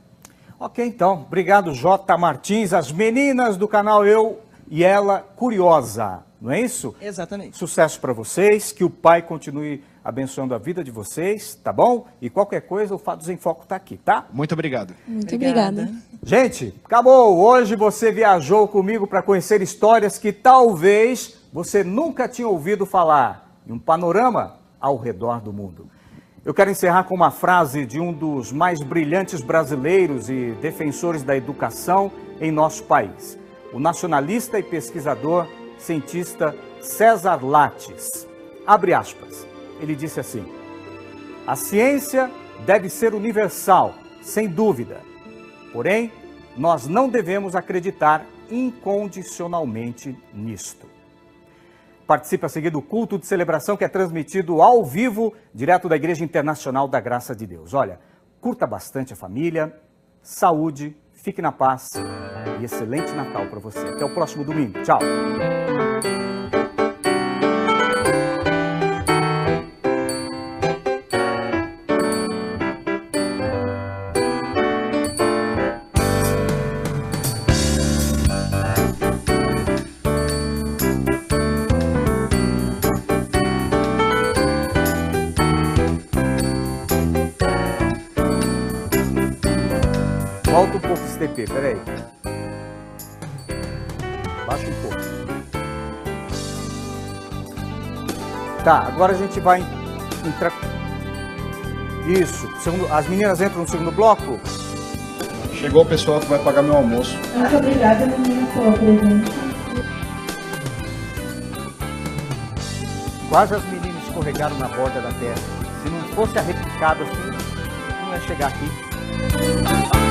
Ok, então. Obrigado, Jota Martins. As meninas do canal Eu e Ela Curiosa, não é isso? Exatamente. Sucesso para vocês, que o pai continue abençoando a vida de vocês, tá bom? E qualquer coisa, o Fatos em Foco tá aqui, tá? Muito obrigado. Muito obrigada. Gente, acabou! Hoje você viajou comigo para conhecer histórias que talvez você nunca tinha ouvido falar. E um panorama ao redor do mundo. Eu quero encerrar com uma frase de um dos mais brilhantes brasileiros e defensores da educação em nosso país. O nacionalista e pesquisador, cientista César Lattes. Abre aspas. Ele disse assim: a ciência deve ser universal, sem dúvida. Porém, nós não devemos acreditar incondicionalmente nisto. Participe a seguir do culto de celebração que é transmitido ao vivo, direto da Igreja Internacional da Graça de Deus. Olha, curta bastante a família, saúde, fique na paz e excelente Natal para você. Até o próximo domingo. Tchau. Volta um pouco esse TP, peraí. Baixa um pouco. Tá, agora a gente vai entrar... Isso, as meninas entram no segundo bloco? Chegou o pessoal que vai pagar meu almoço. Muito obrigada, menina, pela presença. Quase as meninas escorregaram na borda da terra. Se não fosse arrepicado assim, não ia chegar aqui.